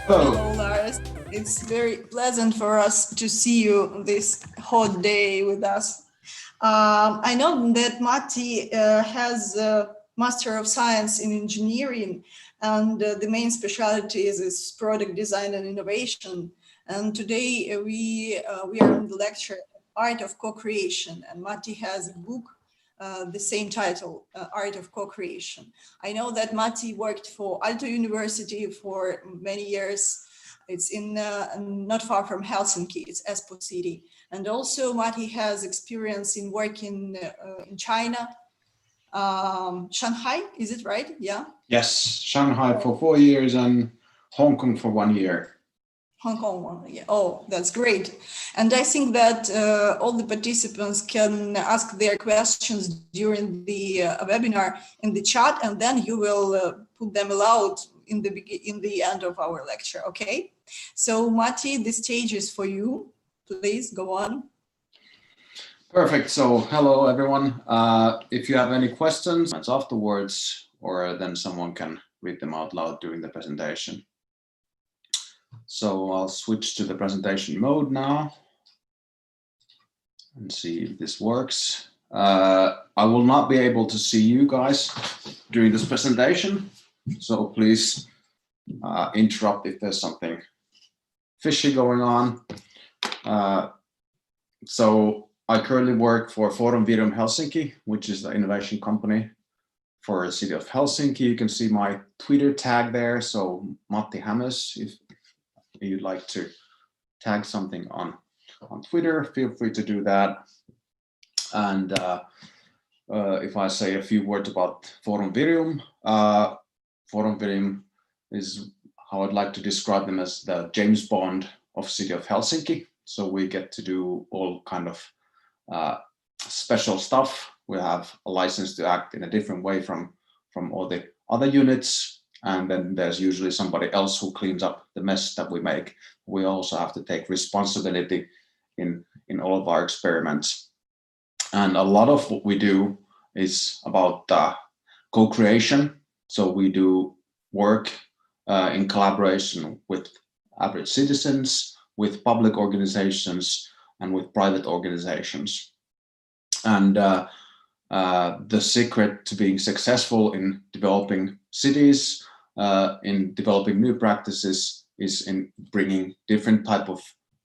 Hello, Lars. It's very pleasant for us to see you this hot day with us. I know that Matti has a Master of Science in Engineering, and the main specialty is product design and innovation. And today we are in the lecture, Art of Co-Creation, and Matti has a book, the same title, Art of Co-Creation. I know that Matti worked for Aalto University for many years. It's in not far from Helsinki, it's Espoo city. And also Matti has experience in working in China, Shanghai, is it right? Yeah. Yes, Shanghai for 4 years and Hong Kong for 1 year. Hong Kong one, yeah. Oh, that's great. And I think that all the participants can ask their questions during the webinar in the chat, and then you will put them aloud in the end of our lecture, okay? So Matti, the stage is for you. Please go on. Perfect. So hello, everyone. If you have any questions afterwards, or then someone can read them out loud during the presentation. So I'll switch to the presentation mode now and see if this works. I will not be able to see you guys during this presentation, so please interrupt if there's something fishy going on. So I currently work for Virium Helsinki, which is the innovation company for the city of Helsinki. You can see my Twitter tag there, so Matti Hämäläinen, if you'd like to tag something on Twitter, feel free to do that. And if I say a few words about Virium, Virium is how I'd like to describe them as the James Bond of city of Helsinki. So we get to do all kind of special stuff. We have a license to act in a different way from all the other units. And then there's usually somebody else who cleans up the mess that we make. We also have to take responsibility in all of our experiments. And a lot of what we do is about co-creation. So we do work in collaboration with average citizens, with public organizations, and with private organizations. And the secret to being successful in developing cities, in developing new practices, is in bringing different type of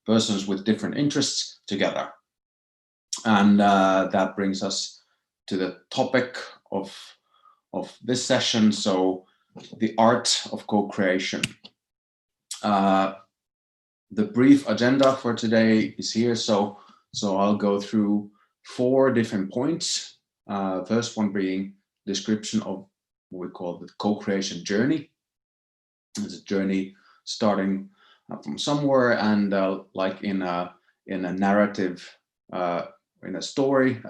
persons with different interests together. And that brings us to the topic of this session. So the art of co-creation. The brief agenda for today is here. So I'll go through 4 different points. First one being description of what we call the co-creation journey. It's a journey starting from somewhere, and like in a narrative, in a story,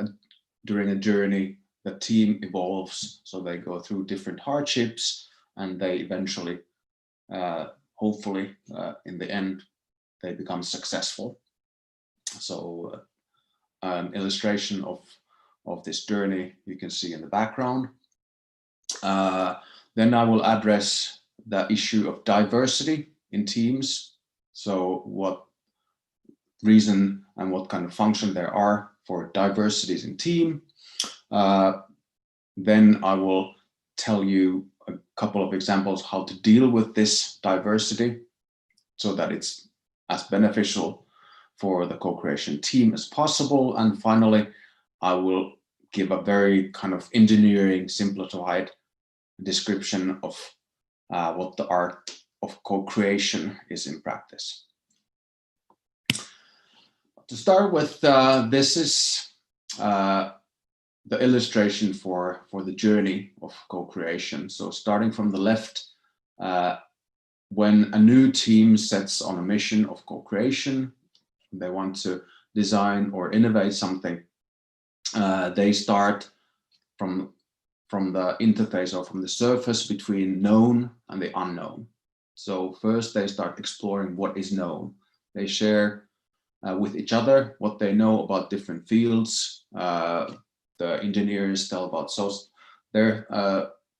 during a journey, the team evolves. So they go through different hardships, and they eventually, hopefully, in the end, they become successful. So an illustration of this journey you can see in the background. Then I will address the issue of diversity in teams. So what reason and what kind of function there are for diversities in team. Then I will tell you a couple of examples how to deal with this diversity so that it's as beneficial for the co-creation team as possible. And finally, I will give a very kind of engineering simplified description of what the art of co-creation is in practice. To start with, this is the illustration for the journey of co-creation. So starting from the left, when a new team sets on a mission of co-creation, they want to design or innovate something, they start from the interface or from the surface between known and the unknown. So first they start exploring what is known. They share with each other what they know about different fields. The engineers tell about their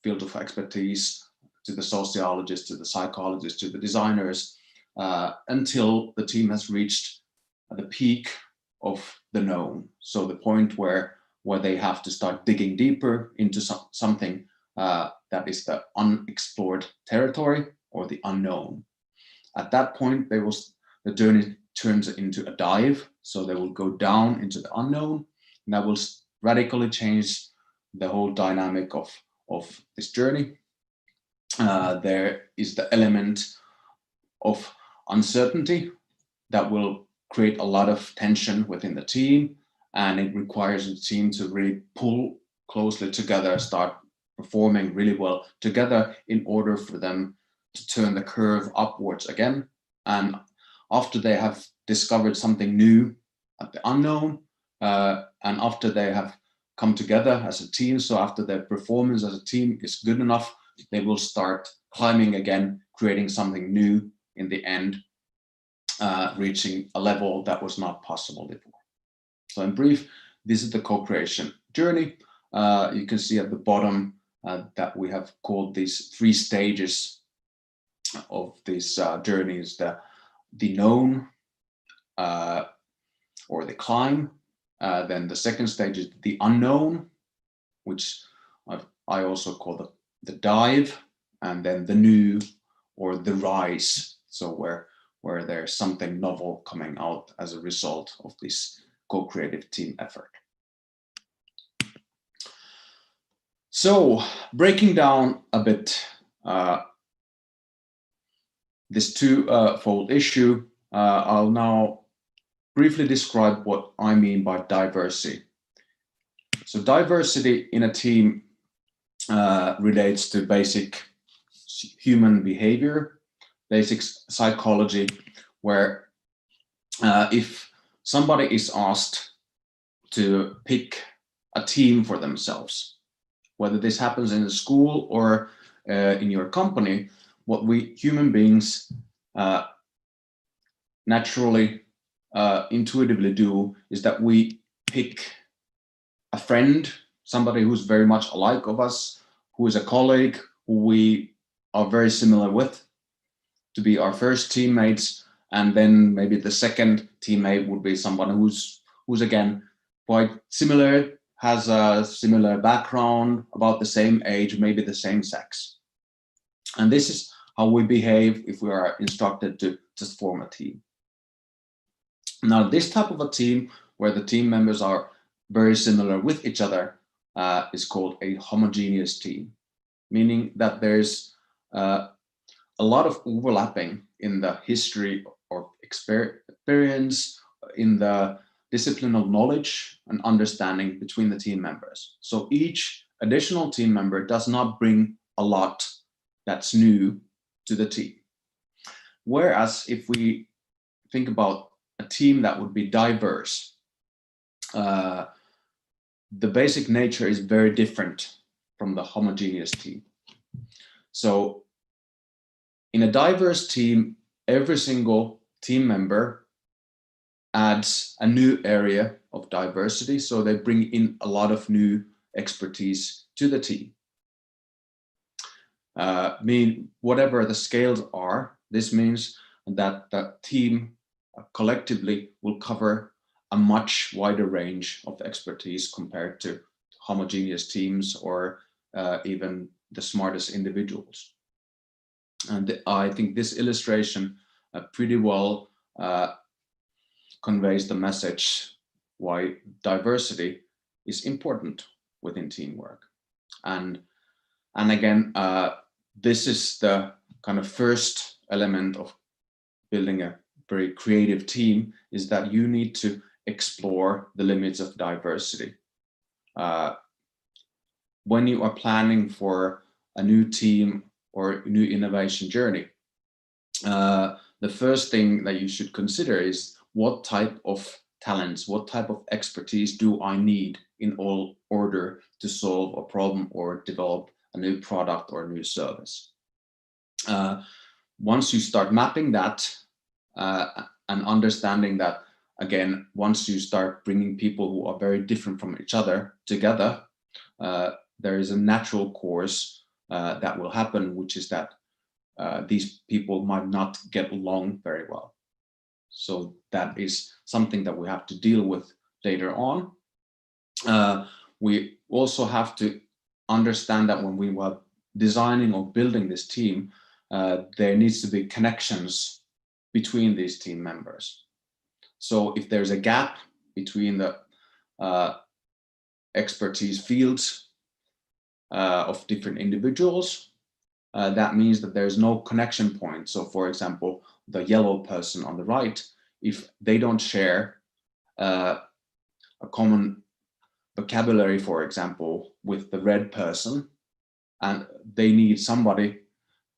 field of expertise. to the sociologists, to the psychologists, to the designers, until the team has reached the peak of the known. So the point where they have to start digging deeper into something that is the unexplored territory or the unknown. At that point, the journey turns into a dive. So they will go down into the unknown, and that will radically change the whole dynamic of this journey. There is the element of uncertainty that will create a lot of tension within the team, and it requires the team to really pull closely together, start performing really well together in order for them to turn the curve upwards again. And after they have discovered something new at the unknown, and after they have come together as a team, so after their performance as a team is good enough, they will start climbing again, creating something new in the end, reaching a level that was not possible before. So in brief, this is the co-creation journey. You can see at the bottom that we have called these 3 stages of this journey: is the known, or the climb. Then the second stage is the unknown, which I also call the dive, and then the new, or the rise. So where there's something novel coming out as a result of this co-creative team effort. So breaking down a bit this two-fold issue, I'll now briefly describe what I mean by diversity. So diversity in a team relates to basic human behavior, basic psychology, where if somebody is asked to pick a team for themselves, whether this happens in a school or in your company, what we human beings naturally, intuitively do is that we pick a friend, somebody who's very much alike of us, who is a colleague, who we are very similar with, to be our first teammates, and then maybe the second teammate would be someone who's again quite similar, has a similar background, about the same age, maybe the same sex. And this is how we behave if we are instructed to just form a team. Now, this type of a team, where the team members are very similar with each other, is called a homogeneous team, meaning that there's a lot of overlapping in the history or experience, in the discipline of knowledge and understanding between the team members. So each additional team member does not bring a lot that's new to the team. Whereas if we think about a team that would be diverse, the basic nature is very different from the homogeneous team. So in a diverse team, every single team member adds a new area of diversity, so they bring in a lot of new expertise to the team. Whatever the scales are, this means that the team collectively will cover a much wider range of expertise compared to homogeneous teams or even the smartest individuals. And I think this illustration pretty well conveys the message why diversity is important within teamwork. And again, this is the kind of first element of building a very creative team, is that you need to explore the limits of diversity. When you are planning for a new team or new innovation journey, the first thing that you should consider is what type of talents, what type of expertise do I need in order to solve a problem or develop a new product or a new service. Once you start mapping that and understanding that, again, once you start bringing people who are very different from each other together, there is a natural course that will happen, which is that these people might not get along very well. So that is something that we have to deal with later on. We also have to understand that when we were designing or building this team, there needs to be connections between these team members. So if there's a gap between the expertise fields of different individuals, that means that there's no connection point. So for example, the yellow person on the right, if they don't share a common vocabulary, for example, with the red person, and they need somebody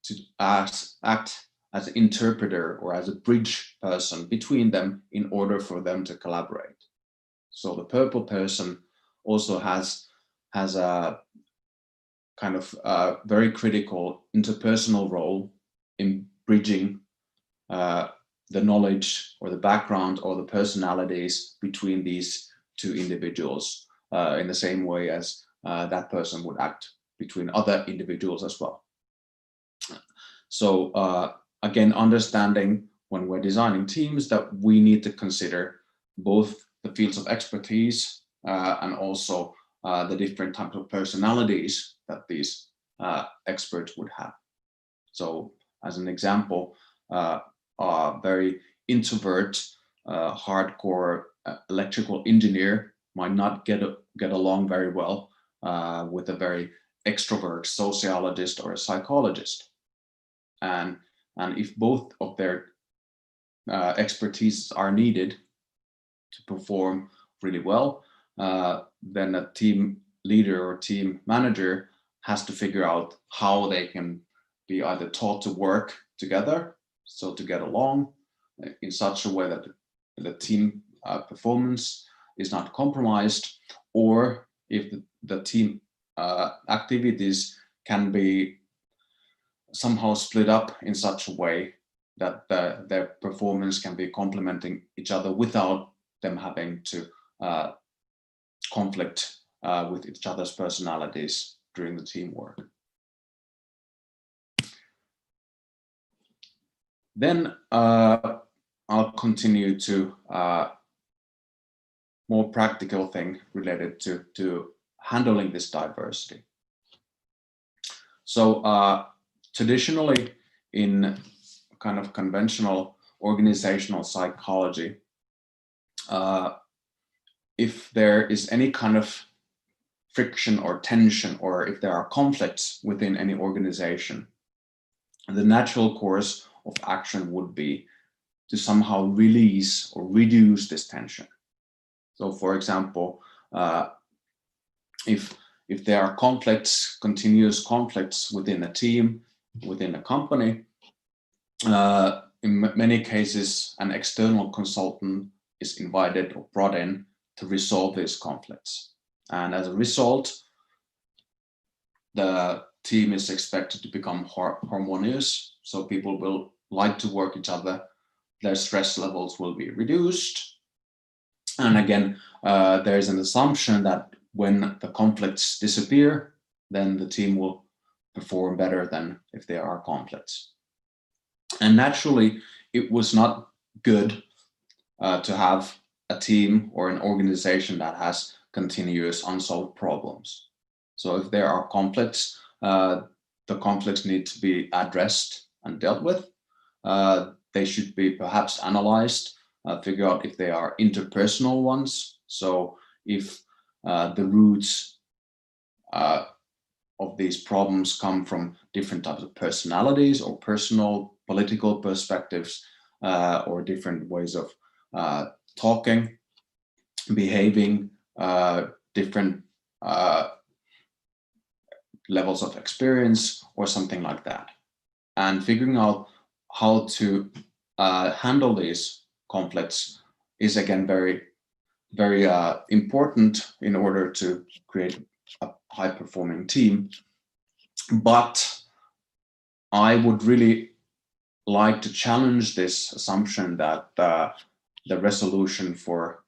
to act as an interpreter or as a bridge person between them in order for them to collaborate. So the purple person also has a kind of very critical interpersonal role in bridging the knowledge or the background or the personalities between these two individuals in the same way as that person would act between other individuals as well. So again, understanding when we're designing teams that we need to consider both the fields of expertise and also the different types of personalities that these experts would have. So as an example, a very introvert, hardcore electrical engineer might not get along very well with a very extrovert sociologist or a psychologist. And if both of their expertise are needed to perform really well, then a team leader or team manager has to figure out how they can be either taught to work together, so to get along in such a way that the team performance is not compromised, or if the team activities can be somehow split up in such a way that their performance can be complementing each other without them having to conflict with each other's personalities during the teamwork. Then I'll continue to more practical thing related to handling this diversity. So traditionally in kind of conventional organizational psychology, if there is any kind of friction or tension, or if there are conflicts within any organization, the natural course of action would be to somehow release or reduce this tension. So for example, if there are conflicts, continuous conflicts within a team, within a company, in many cases, an external consultant is invited or brought in to resolve these conflicts. And as a result, the team is expected to become harmonious. So people will like to work each other. Their stress levels will be reduced. And again, there's an assumption that when the conflicts disappear, then the team will perform better than if there are conflicts. And naturally, it was not good to have a team or an organization that has continuous unsolved problems. So if there are conflicts, the conflicts need to be addressed and dealt with. They should be perhaps analyzed, figure out if they are interpersonal ones. So if the roots of these problems come from different types of personalities or personal political perspectives, or different ways of talking, behaving, different levels of experience or something like that. And figuring out how to handle these conflicts is again very, very important in order to create a high-performing team. But I would really like to challenge this assumption that the resolution for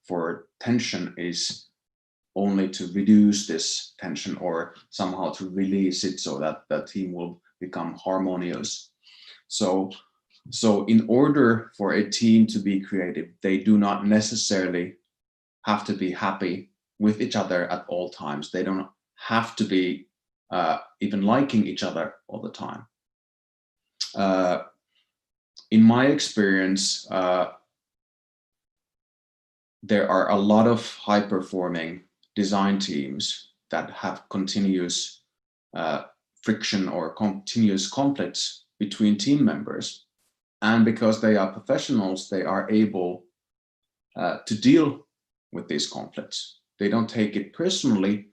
tension is only to reduce this tension or somehow to release it so that the team will become harmonious. So in order for a team to be creative, they do not necessarily have to be happy with each other at all times. They don't have to be even liking each other all the time. In my experience, there are a lot of high-performing design teams that have continuous friction or continuous conflicts between team members. And because they are professionals, they are able to deal with these conflicts. They don't take it personally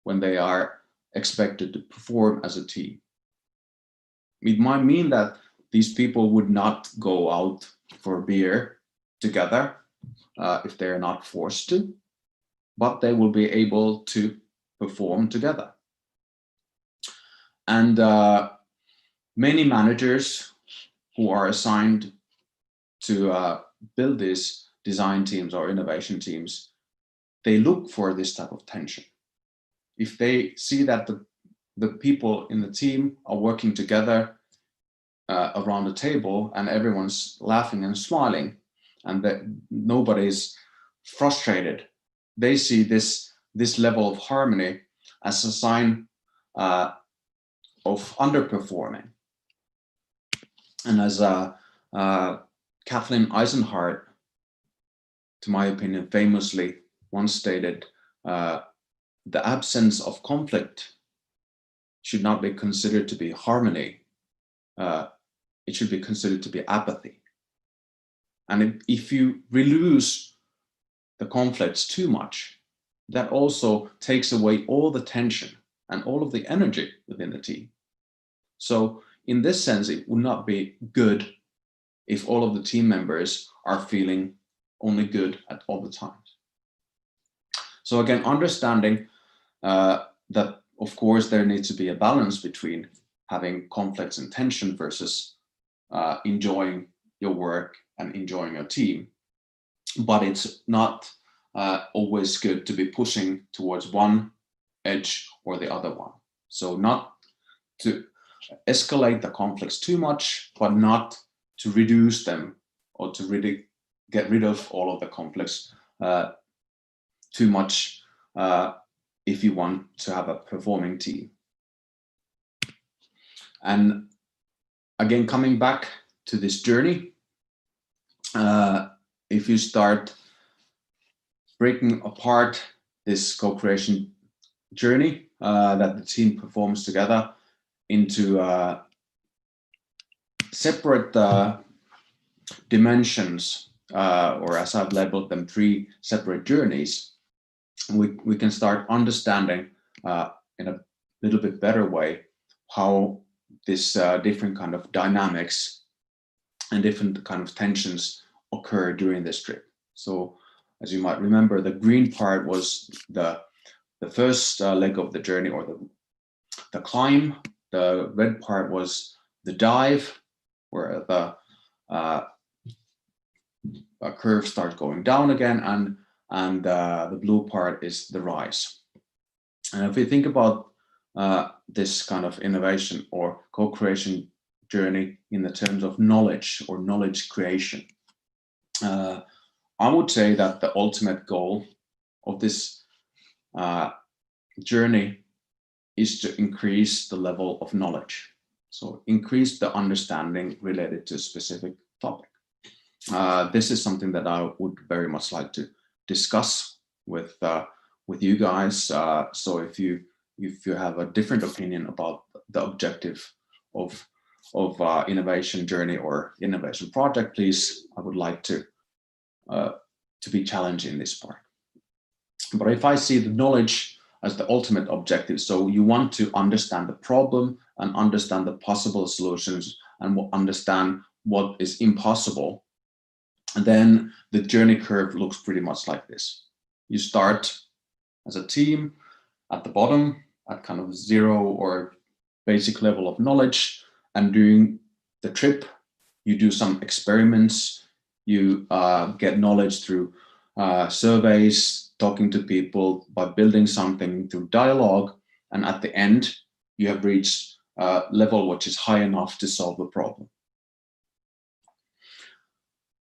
when they are expected to perform as a team. It might mean that these people would not go out for beer together if they're not forced to, but they will be able to perform together. And many managers who are assigned to build these design teams or innovation teams, they look for this type of tension. If they see that the people in the team are working together around the table and everyone's laughing and smiling and that nobody's frustrated, they see this level of harmony as a sign of underperforming. And as Kathleen Eisenhardt, to my opinion, famously once stated, the absence of conflict should not be considered to be harmony. It should be considered to be apathy. And if you reduce the conflicts too much, that also takes away all the tension and all of the energy within the team. So in this sense, it would not be good if all of the team members are feeling only good at all the times. So again, understanding that, of course, there needs to be a balance between having conflicts and tension versus enjoying your work and enjoying your team. But it's not always good to be pushing towards one edge or the other one. So not to escalate the conflicts too much, but not to reduce them or to really get rid of all of the conflicts too much if you want to have a performing team. And again, coming back to this journey, if you start breaking apart this co-creation journey that the team performs together into separate dimensions, or as I've labeled them, 3 separate journeys, we can start understanding in a little bit better way how this different kind of dynamics and different kind of tensions occur during this trip. So as you might remember, the green part was the first leg of the journey, or the climb. The red part was the dive, where the curve starts going down again, and the blue part is the rise. And if we think about this kind of innovation or co-creation journey in the terms of knowledge or knowledge creation, I would say that the ultimate goal of this journey is to increase the level of knowledge. So increase the understanding related to a specific topic. This is something that I would very much like to discuss with you guys. So if you have a different opinion about the objective of innovation journey or innovation project, please, I would like to be challenged in this part. But if I see the knowledge as the ultimate objective, so you want to understand the problem and understand the possible solutions and understand what is impossible, then the journey curve looks pretty much like this. You start as a team at the bottom at kind of 0 or basic level of knowledge, and during the trip you do some experiments, you get knowledge through surveys, talking to people, by building something through dialogue, and at the end, you have reached a level which is high enough to solve the problem.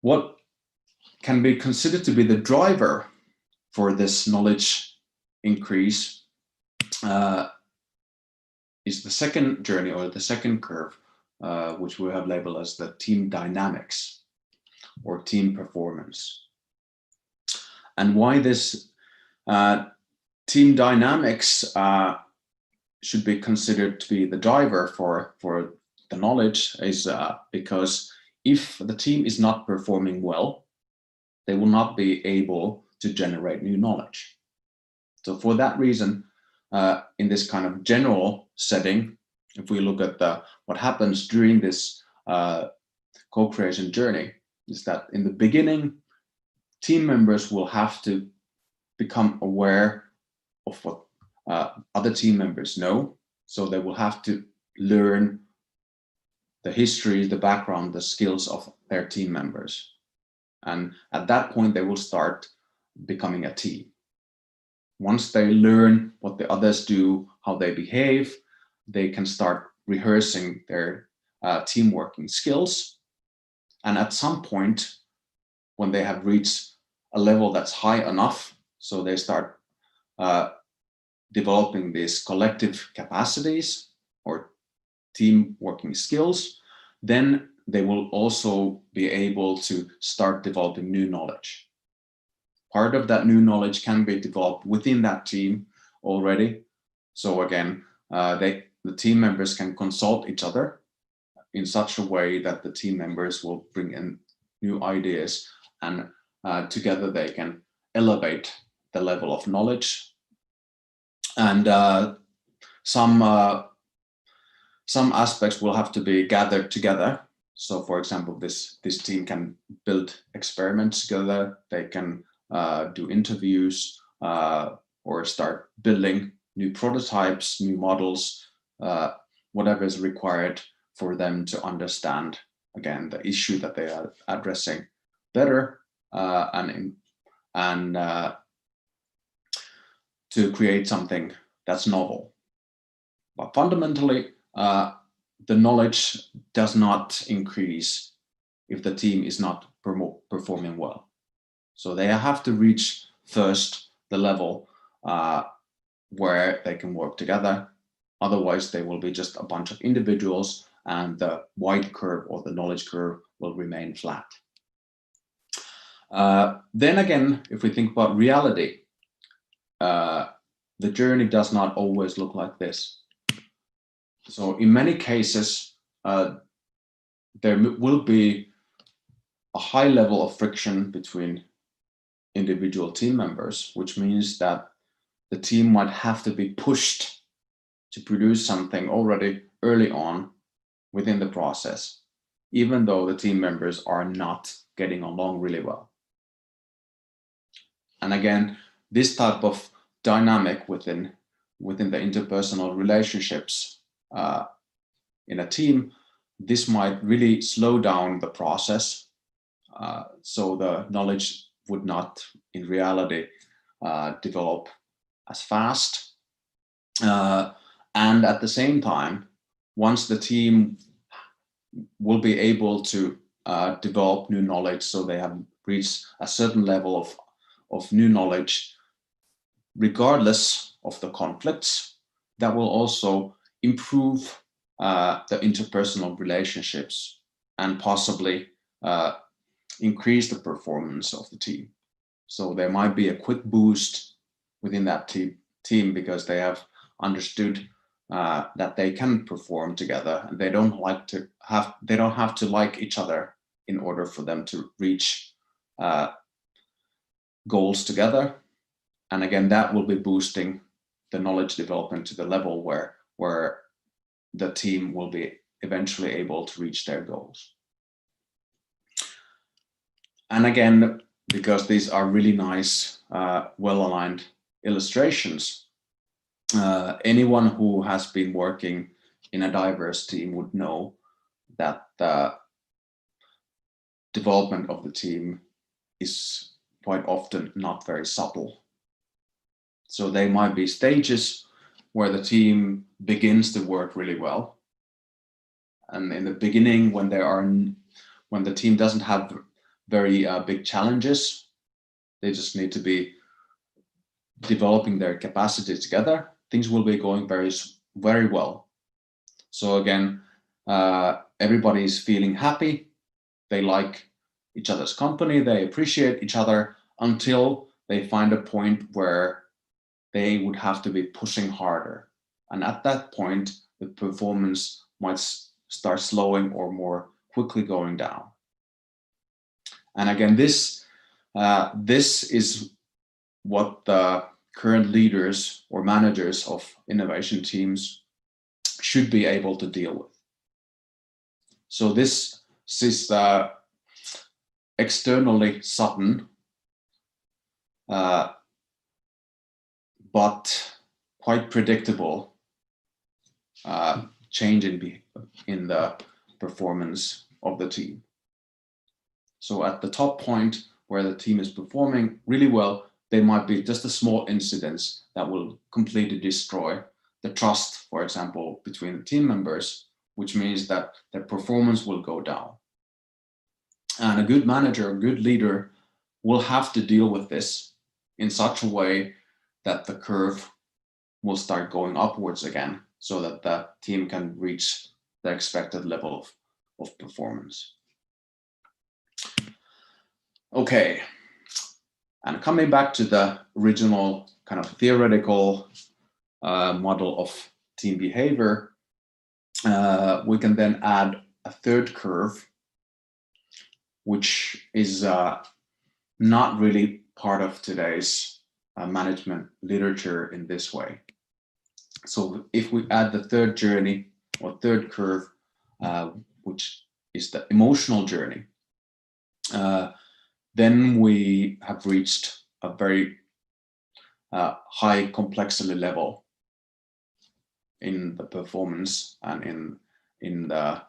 What can be considered to be the driver for this knowledge increase is the second journey, or the second curve, which we have labeled as the team dynamics or team performance. And why this team dynamics should be considered to be the driver for the knowledge is because if the team is not performing well, they will not be able to generate new knowledge. So for that reason, in this kind of general setting, if we look at what happens during this co-creation journey, is that in the beginning, team members will have to become aware of what other team members know. So they will have to learn the history, the background, the skills of their team members. And at that point, they will start becoming a team. Once they learn what the others do, how they behave, they can start rehearsing their team working skills. And at some point, when they have reached a level that's high enough, so they start developing these collective capacities or team working skills, then they will also be able to start developing new knowledge. Part of that new knowledge can be developed within that team already. So again, the team members can consult each other in such a way that the team members will bring in new ideas, and together they can elevate the level of knowledge. And some aspects will have to be gathered together. So for example, this team can build experiments together. They can do interviews or start building new prototypes, new models, whatever is required for them to understand, again, the issue that they are addressing better, and to create something that's novel. But fundamentally, the knowledge does not increase if the team is not performing well. So they have to reach first the level where they can work together. Otherwise, they will be just a bunch of individuals, and the white curve or the knowledge curve will remain flat. Then again, if we think about reality, the journey does not always look like this. So in many cases, there will be a high level of friction between individual team members, which means that the team might have to be pushed to produce something already early on within the process, even though the team members are not getting along really well. And again, this type of dynamic within the interpersonal relationships in a team, this might really slow down the process. So the knowledge would not, in reality, develop as fast. And at the same time, once the team will be able to develop new knowledge, so they have reached a certain level of new knowledge, regardless of the conflicts, that will also improve the interpersonal relationships and possibly increase the performance of the team. So there might be a quick boost within that team because they have understood that they can perform together, and they don't have to like each other in order for them to reach goals together. And again, that will be boosting the knowledge development to the level where the team will be eventually able to reach their goals. And again, because these are really nice, well-aligned illustrations, anyone who has been working in a diverse team would know that the development of the team is quite often not very subtle. So they might be stages where the team begins to work really well. And in the beginning, when the team doesn't have very big challenges, they just need to be developing their capacity together, things will be going very, very well. So again, everybody is feeling happy. They like each other's company. They appreciate each other until they find a point where they would have to be pushing harder. And at that point, the performance might start slowing or more quickly going down. And again, this is what the current leaders or managers of innovation teams should be able to deal with. So this is the externally sudden, but quite predictable change in the performance of the team. So at the top point where the team is performing really well, there might be just a small incidents that will completely destroy the trust, for example, between the team members, which means that their performance will go down. And a good manager, a good leader will have to deal with this in such a way that the curve will start going upwards again so that the team can reach the expected level of performance. Okay, and coming back to the original kind of theoretical model of team behavior, we can then add a third curve, which is not really part of today's management literature in this way. So if we add the third journey or third curve, which is the emotional journey, then we have reached a very high complexity level in the performance and in the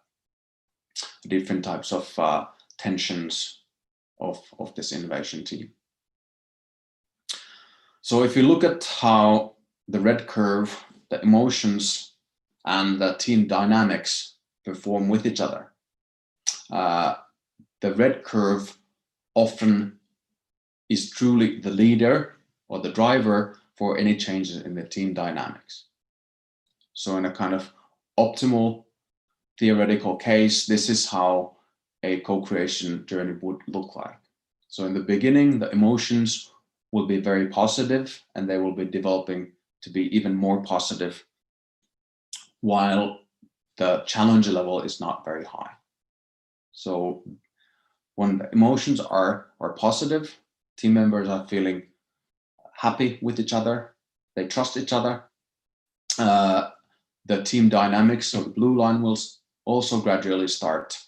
different types of tensions of this innovation team. So if you look at how the red curve, the emotions and the team dynamics perform with each other, the red curve often is truly the leader or the driver for any changes in the team dynamics. So in a kind of optimal theoretical case, this is how a co-creation journey would look like. So in the beginning, the emotions will be very positive and they will be developing to be even more positive, while the challenge level is not very high. So when the emotions are positive, team members are feeling happy with each other, they trust each other. The team dynamics, so the blue line, will also gradually start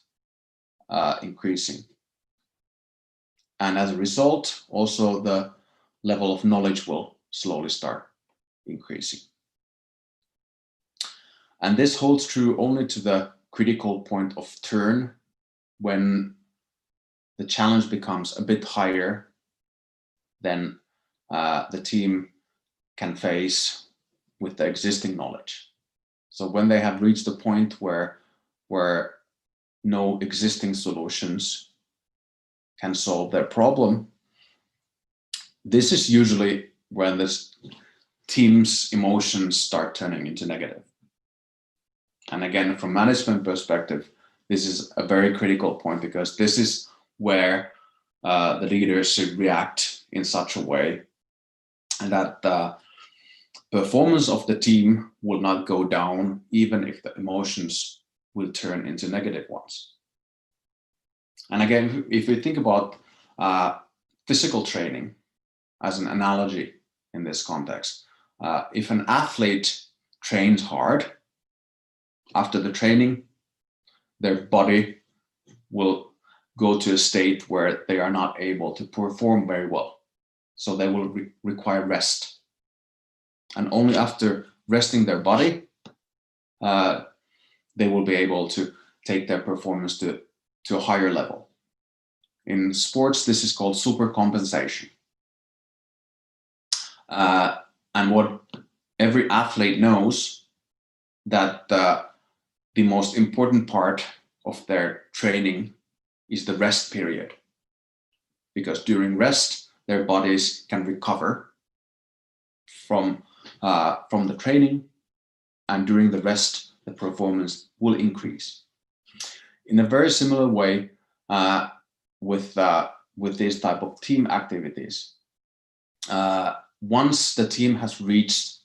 increasing. And as a result, also the level of knowledge will slowly start increasing. And this holds true only to the critical point of turn, when the challenge becomes a bit higher than the team can face with the existing knowledge. So when they have reached the point where no existing solutions can solve their problem, this is usually when this team's emotions start turning into negative. And again, from management perspective, this is a very critical point, because this is where the leaders should react in such a way that the performance of the team will not go down, even if the emotions will turn into negative ones. And again, if we think about physical training as an analogy in this context, if an athlete trains hard, after the training, their body will go to a state where they are not able to perform very well. So they will require rest. And only after resting their body, they will be able to take their performance to a higher level. In sports, this is called supercompensation. And what every athlete knows, that the most important part of their training is the rest period. Because during rest, their bodies can recover from the training, and during the rest, the performance will increase. In a very similar way, with this type of team activities, once the team has reached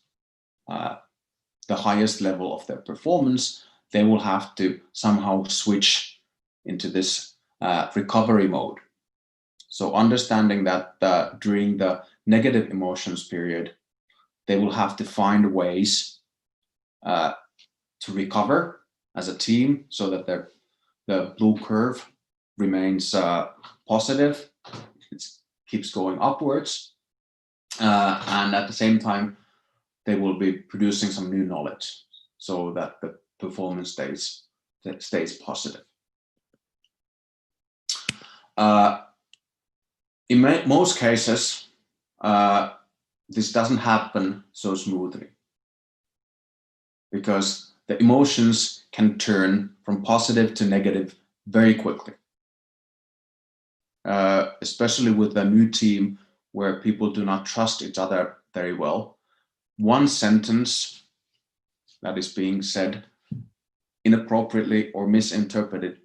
the highest level of their performance, they will have to somehow switch into this recovery mode. So understanding that during the negative emotions period, they will have to find ways to recover as a team, so that the blue curve remains positive, it keeps going upwards, and at the same time, they will be producing some new knowledge so that the performance stays positive. In most cases, this doesn't happen so smoothly, because the emotions can turn from positive to negative very quickly. Especially with a new team where people do not trust each other very well. One sentence that is being said inappropriately or misinterpreted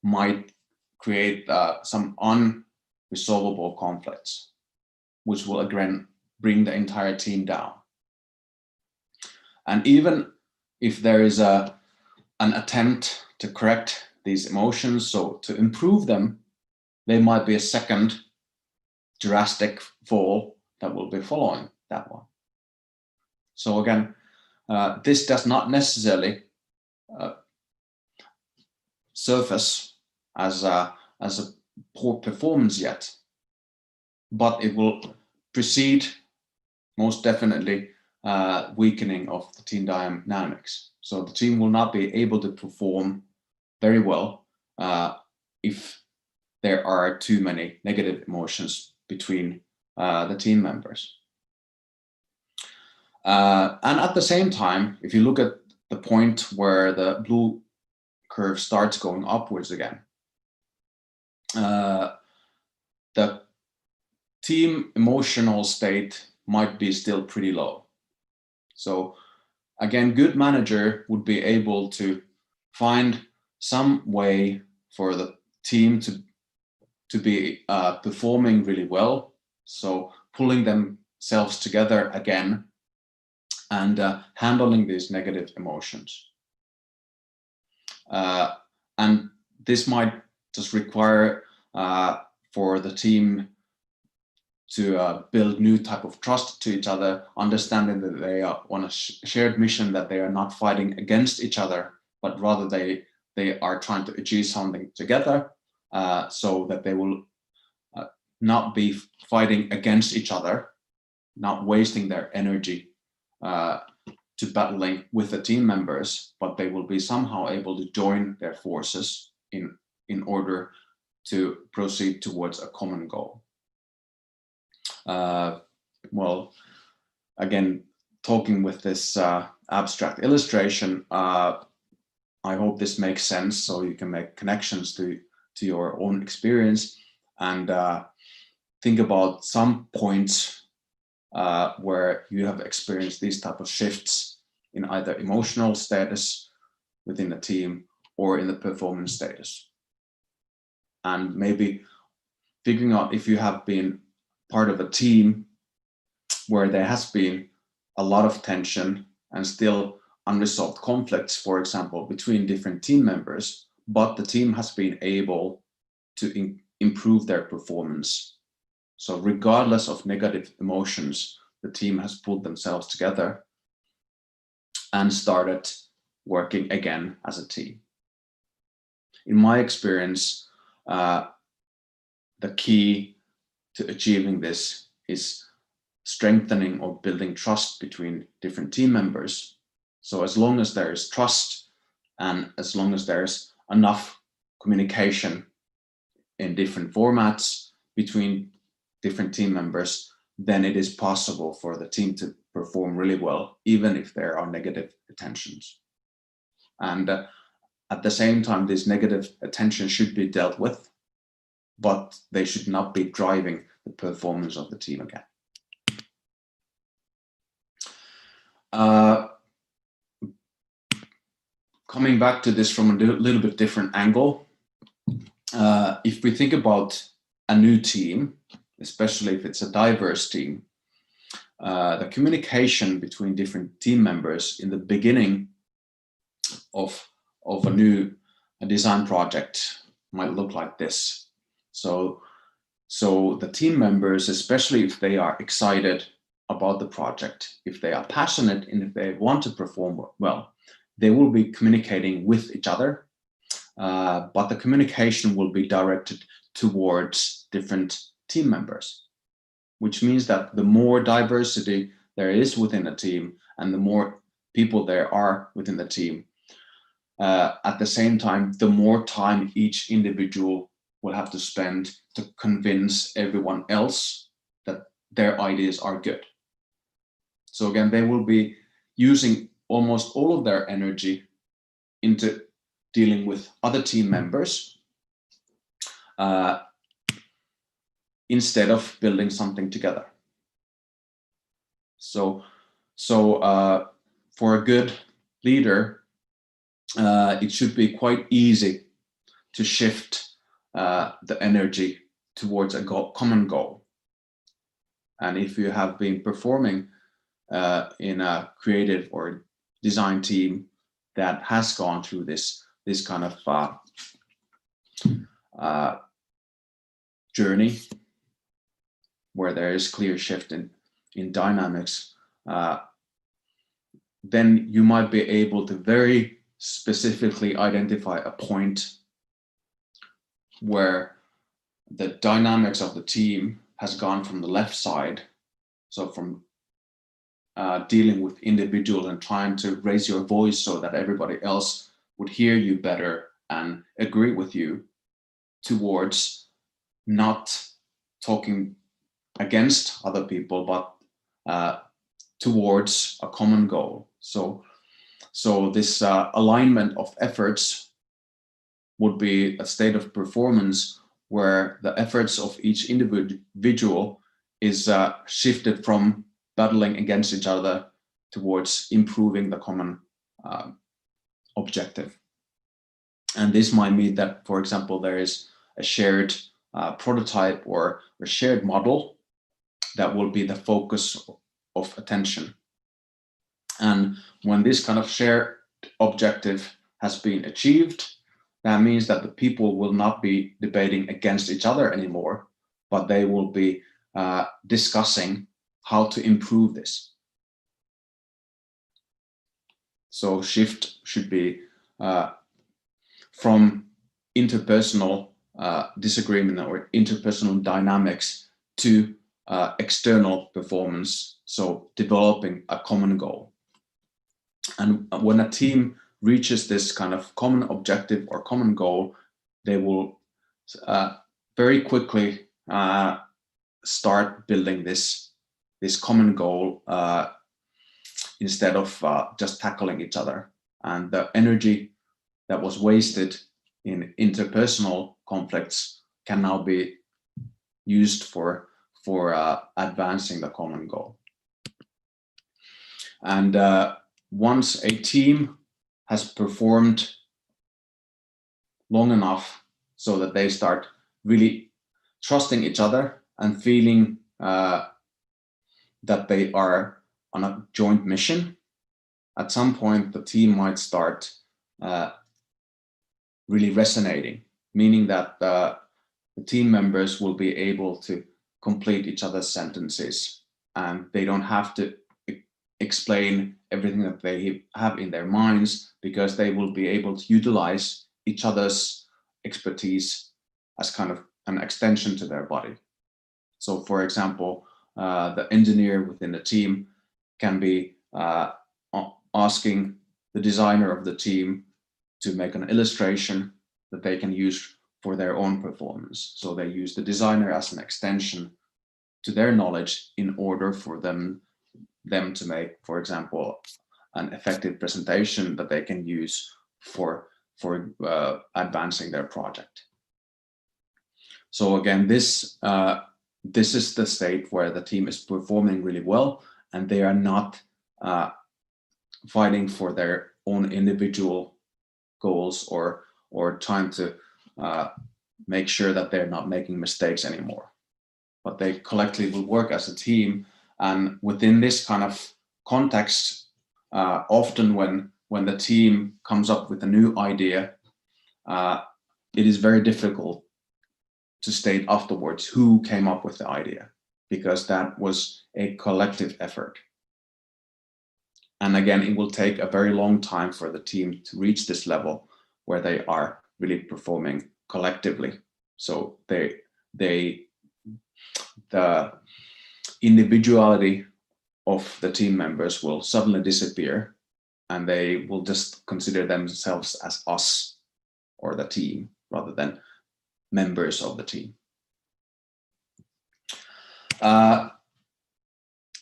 might create some unresolvable conflicts, which will again bring the entire team down. And even if there is an attempt to correct these emotions, so to improve them, there might be a second drastic fall that will be following that one. So again, this does not necessarily surface as a poor performance yet, but it will precede most definitely weakening of the team dynamics. So the team will not be able to perform very well if there are too many negative emotions between the team members. And at the same time, if you look at the point where the blue curve starts going upwards again, the team emotional state might be still pretty low. So again, good manager would be able to find some way for the team to be performing really well. So pulling themselves together again and handling these negative emotions. And this might just require for the team to build new type of trust to each other, understanding that they are on a shared mission, that they are not fighting against each other, but rather they are trying to achieve something together, so that they will not be fighting against each other, not wasting their energy to battling with the team members, but they will be somehow able to join their forces in order to proceed towards a common goal. Well, again, talking with this abstract illustration, I hope this makes sense, so you can make connections to your own experience and think about some points where you have experienced these type of shifts in either emotional status within the team or in the performance status. And maybe figuring out if you have been part of a team where there has been a lot of tension and still unresolved conflicts, for example, between different team members, but the team has been able to improve their performance. So regardless of negative emotions, the team has pulled themselves together and started working again as a team. In my experience, the key to achieving this is strengthening or building trust between different team members. So as long as there is trust and as long as there's enough communication in different formats between different team members, then it is possible for the team to perform really well, even if there are negative attentions. And at the same time, this negative attention should be dealt with, but they should not be driving the performance of the team again. Coming back to this from a little bit different angle, if we think about a new team, especially if it's a diverse team, the communication between different team members in the beginning of a new design project might look like this. So the team members, especially if they are excited about the project, if they are passionate and if they want to perform well, they will be communicating with each other, but the communication will be directed towards different team members, which means that the more diversity there is within a team and the more people there are within the team, at the same time, the more time each individual will have to spend to convince everyone else that their ideas are good. So again, they will be using almost all of their energy into dealing with other team members instead of building something together. So for a good leader, it should be quite easy to shift the energy towards a common goal. And if you have been performing in a creative or design team that has gone through this kind of journey where there is clear shift in dynamics, then you might be able to very specifically identify a point where the dynamics of the team has gone from the left side, so from dealing with individuals and trying to raise your voice so that everybody else would hear you better and agree with you, towards not talking against other people, but towards a common goal. So this alignment of efforts would be a state of performance where the efforts of each individual is shifted from battling against each other towards improving the common objective. And this might mean that, for example, there is a shared prototype or a shared model that will be the focus of attention. And when this kind of shared objective has been achieved, that means that the people will not be debating against each other anymore, but they will be discussing how to improve this. So shift should be from interpersonal disagreement or interpersonal dynamics to external performance, so developing a common goal. And when a team reaches this kind of common objective or common goal, they will very quickly start building this common goal instead of just tackling each other. And the energy that was wasted in interpersonal conflicts can now be used for advancing the common goal. And once a team has performed long enough so that they start really trusting each other and feeling that they are on a joint mission, at some point the team might start really resonating, meaning that the team members will be able to complete each other's sentences and they don't have to explain everything that they have in their minds, because they will be able to utilize each other's expertise as kind of an extension to their body. So for example, the engineer within the team can be asking the designer of the team to make an illustration that they can use for their own performance. So they use the designer as an extension to their knowledge in order for them to make, for example, an effective presentation that they can use for advancing their project. So again, this is the state where the team is performing really well, and they are not fighting for their own individual goals or trying to make sure that they're not making mistakes anymore. But they collectively will work as a team, and within this kind of context, often when the team comes up with a new idea, it is very difficult to state afterwards who came up with the idea, because that was a collective effort. And again, it will take a very long time for the team to reach this level where they are really performing collectively. So the individuality of the team members will suddenly disappear, and they will just consider themselves as us or the team rather than members of the team. And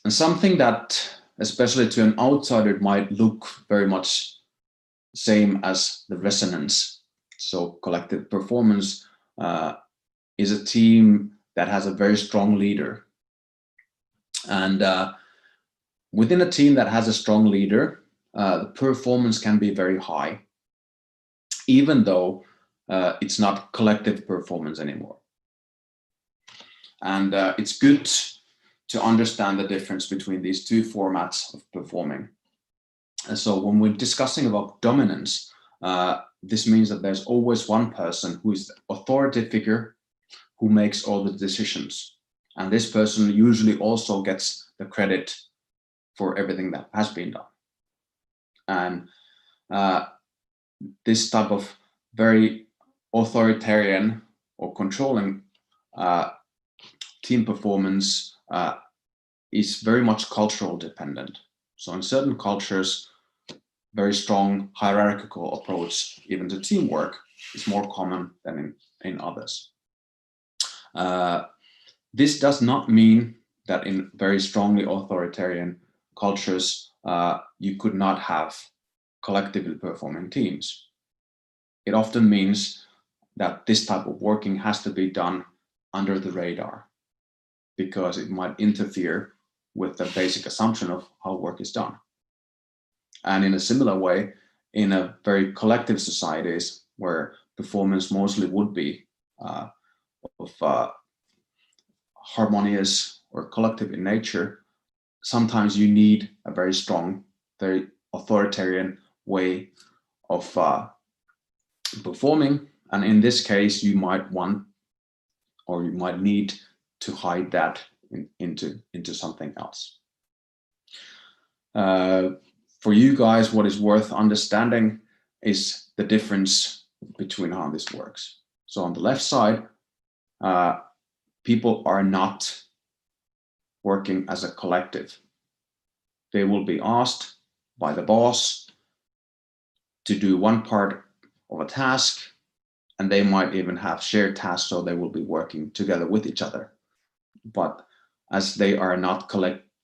something that, especially to an outsider, might look very much same as the resonance. So collective performance is a team that has a very strong leader. And within a team that has a strong leader, the performance can be very high, even though it's not collective performance anymore. And it's good to understand the difference between these two formats of performing. And so when we're discussing about dominance, this means that there's always one person who is the authority figure who makes all the decisions. And this person usually also gets the credit for everything that has been done. And this type of very authoritarian or controlling team performance is very much cultural dependent. So in certain cultures, very strong hierarchical approach, even to teamwork, is more common than in others. This does not mean that in very strongly authoritarian cultures, you could not have collectively performing teams. It often means that this type of working has to be done under the radar, because it might interfere with the basic assumption of how work is done. And in a similar way, in a very collective societies where performance mostly would be harmonious or collective in nature, sometimes you need a very strong, very authoritarian way of performing. And in this case, you might want, or you might need to hide that into something else. For you guys, what is worth understanding is the difference between how this works. So on the left side, people are not working as a collective. They will be asked by the boss to do one part of a task, and they might even have shared tasks, so they will be working together with each other. But as they are not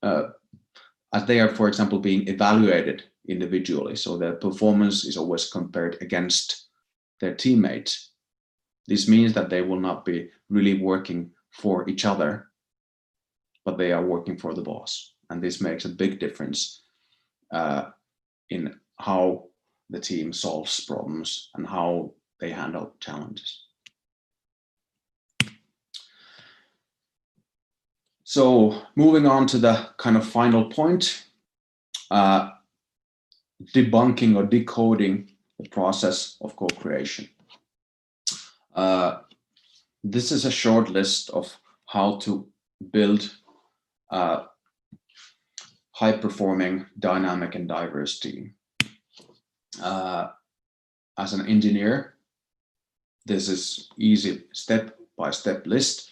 as they are, for example, being evaluated individually, so their performance is always compared against their teammates. This means that they will not be really working for each other, but they are working for the boss. And this makes a big difference in how the team solves problems and how they handle challenges. So moving on to the kind of final point, debunking or decoding the process of co-creation. This is a short list of how to build a high-performing, dynamic, and diverse team. As an engineer, this is easy step-by-step list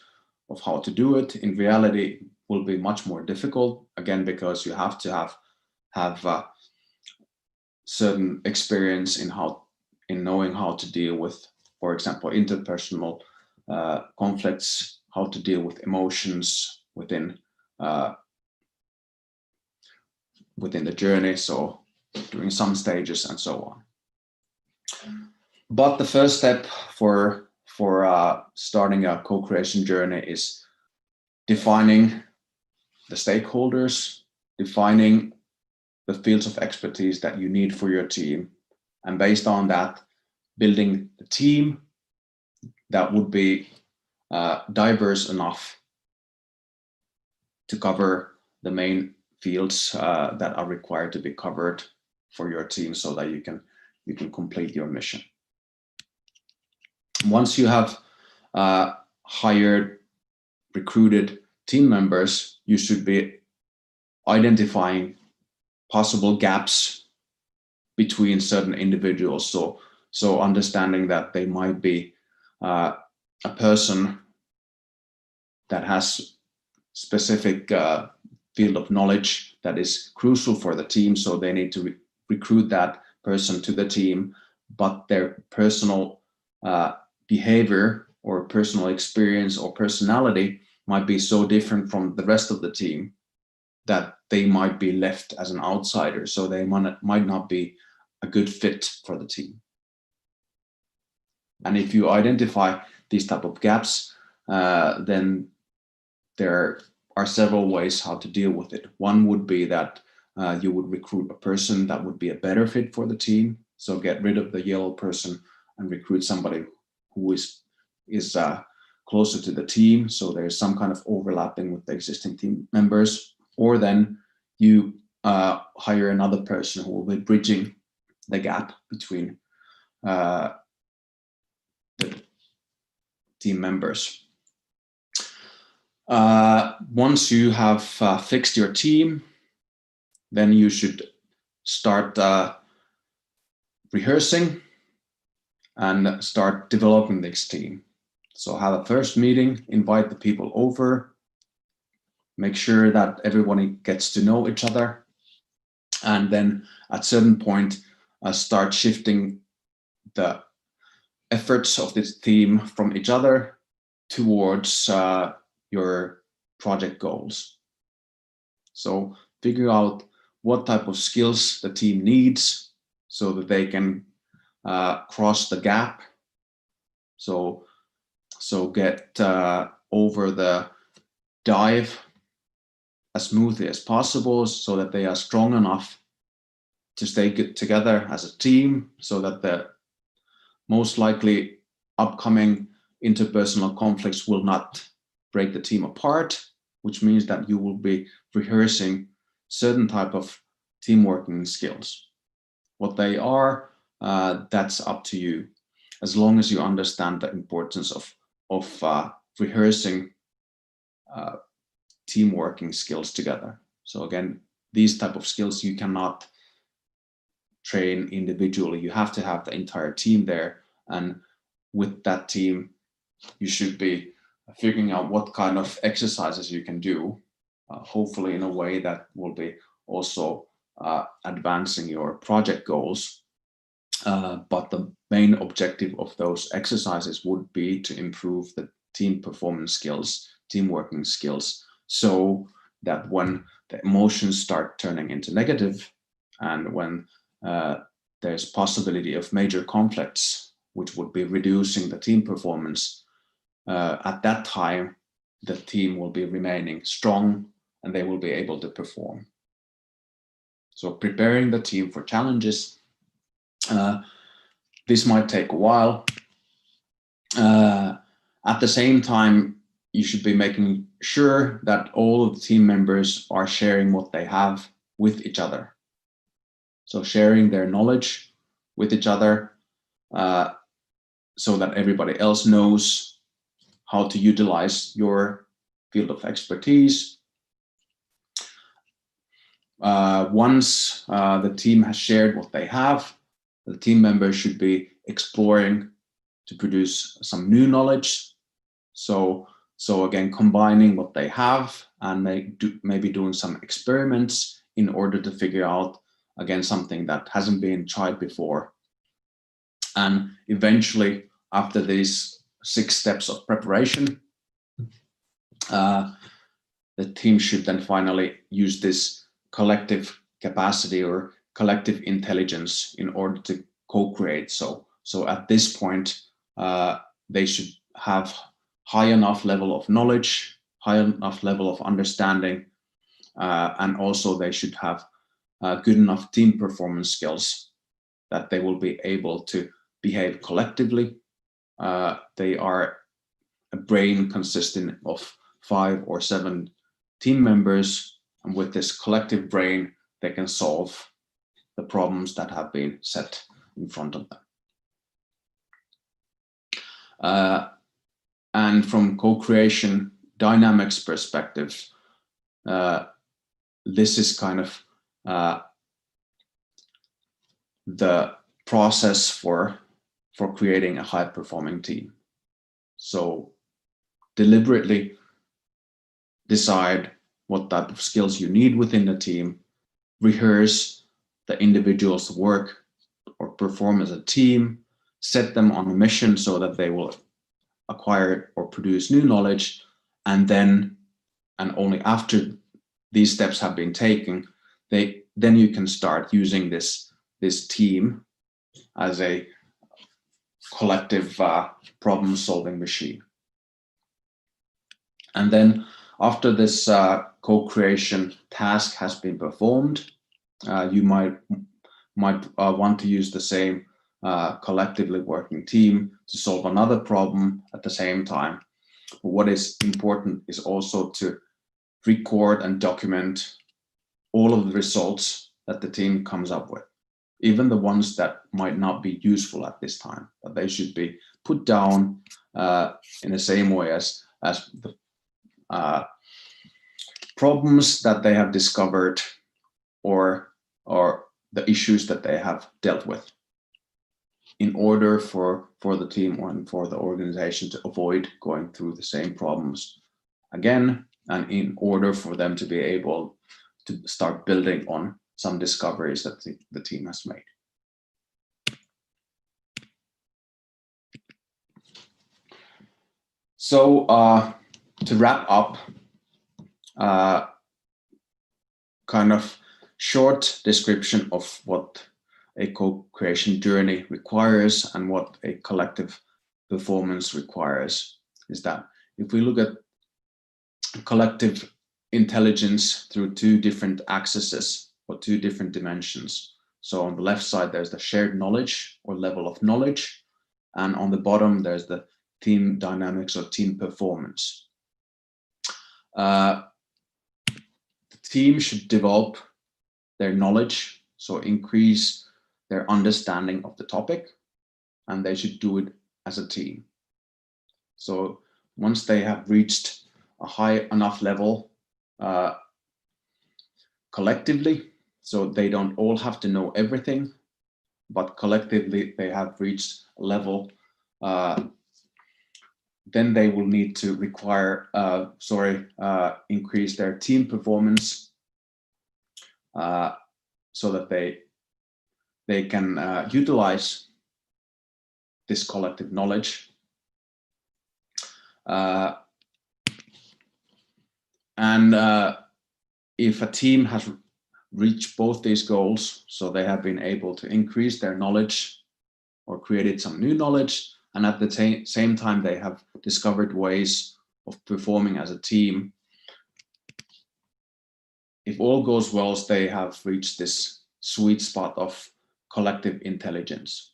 of how to do it. In reality, it will be much more difficult, again, because you have to have certain experience in knowing how to deal with for example, interpersonal conflicts, how to deal with emotions within the journey, so during some stages and so on. But the first step for starting a co-creation journey is defining the stakeholders, defining the fields of expertise that you need for your team, and based on that, building the team that would be diverse enough to cover the main fields that are required to be covered for your team, so that you can complete your mission. Once you have hired, recruited team members, you should be identifying possible gaps between certain individuals. So understanding that they might be a person that has specific field of knowledge that is crucial for the team, so they need to recruit that person to the team, but their personal behavior or personal experience or personality might be so different from the rest of the team that they might be left as an outsider, so they might not be a good fit for the team. And if you identify these type of gaps, then there are several ways how to deal with it. One would be that you would recruit a person that would be a better fit for the team, so get rid of the yellow person and recruit somebody who is closer to the team, so there's some kind of overlapping with the existing team members. Or then you hire another person who will be bridging the gap between the team members. Once you have fixed your team, then you should start rehearsing and start developing this team. So have a first meeting, invite the people over, make sure that everybody gets to know each other, and then at certain point start shifting the efforts of this team from each other towards your project goals. So figure out what type of skills the team needs so that they can cross the gap. So get over the dive as smoothly as possible, so that they are strong enough to stay together as a team, so that the most likely upcoming interpersonal conflicts will not break the team apart, which means that you will be rehearsing certain type of team working skills. What they are, that's up to you, as long as you understand the importance of rehearsing team working skills together. So again, these type of skills you cannot train individually. You have to have the entire team there, and with that team, you should be figuring out what kind of exercises you can do, hopefully in a way that will be also advancing your project goals. But the main objective of those exercises would be to improve the team performance skills, team working skills, so that when the emotions start turning into negative, and when there's possibility of major conflicts, which would be reducing the team performance, at that time, the team will be remaining strong and they will be able to perform. So preparing the team for challenges, this might take a while. At the same time, you should be making sure that all of the team members are sharing what they have with each other. So sharing their knowledge with each other, so that everybody else knows how to utilize your field of expertise. Once the team has shared what they have, the team members should be exploring to produce some new knowledge. So again, combining what they have and maybe doing some experiments in order to figure out, again, something that hasn't been tried before. And eventually, after these 6 steps of preparation, the team should then finally use this collective capacity or collective intelligence in order to co-create. So at this point, they should have high enough level of knowledge, high enough level of understanding, and also they should have good enough team performance skills that they will be able to behave collectively. They are a brain consisting of 5 or 7 team members, and with this collective brain, they can solve the problems that have been set in front of them. And from co-creation dynamics perspective, this is kind of the process for creating a high-performing team. So deliberately decide what type of skills you need within the team, rehearse the individuals' work or perform as a team, set them on a mission so that they will acquire or produce new knowledge, and then, and only after these steps have been taken, then you can start using this team as a collective problem-solving machine. And then after this co-creation task has been performed, you might want to use the same collectively working team to solve another problem at the same time. But what is important is also to record and document all of the results that the team comes up with, even the ones that might not be useful at this time, but they should be put down in the same way as the problems that they have discovered or the issues that they have dealt with, in order for the team and for the organization to avoid going through the same problems again, and in order for them to be able to start building on some discoveries that the team has made. So to wrap up, kind of short description of what a co-creation journey requires and what a collective performance requires is that if we look at collective intelligence through 2 different axes or 2 different dimensions. So on the left side, there's the shared knowledge or level of knowledge, and on the bottom, there's the team dynamics or team performance. The team should develop their knowledge, so increase their understanding of the topic, and they should do it as a team. So once they have reached a high enough level collectively, so they don't all have to know everything, but collectively they have reached a level, then they will need to increase their team performance so that they can utilize this collective knowledge. And if a team has reached both these goals, so they have been able to increase their knowledge or created some new knowledge, and at the same time they have discovered ways of performing as a team, if all goes well, they have reached this sweet spot of collective intelligence.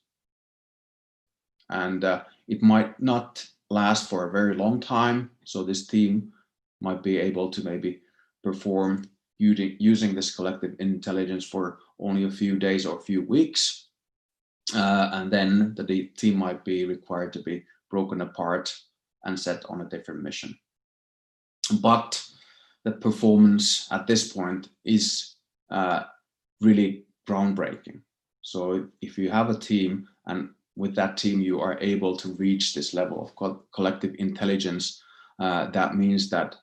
And it might not last for a very long time, so this team might be able to maybe perform using this collective intelligence for only a few days or a few weeks, and then the team might be required to be broken apart and set on a different mission. But the performance at this point is really groundbreaking. So if you have a team, and with that team you are able to reach this level of collective intelligence, that means that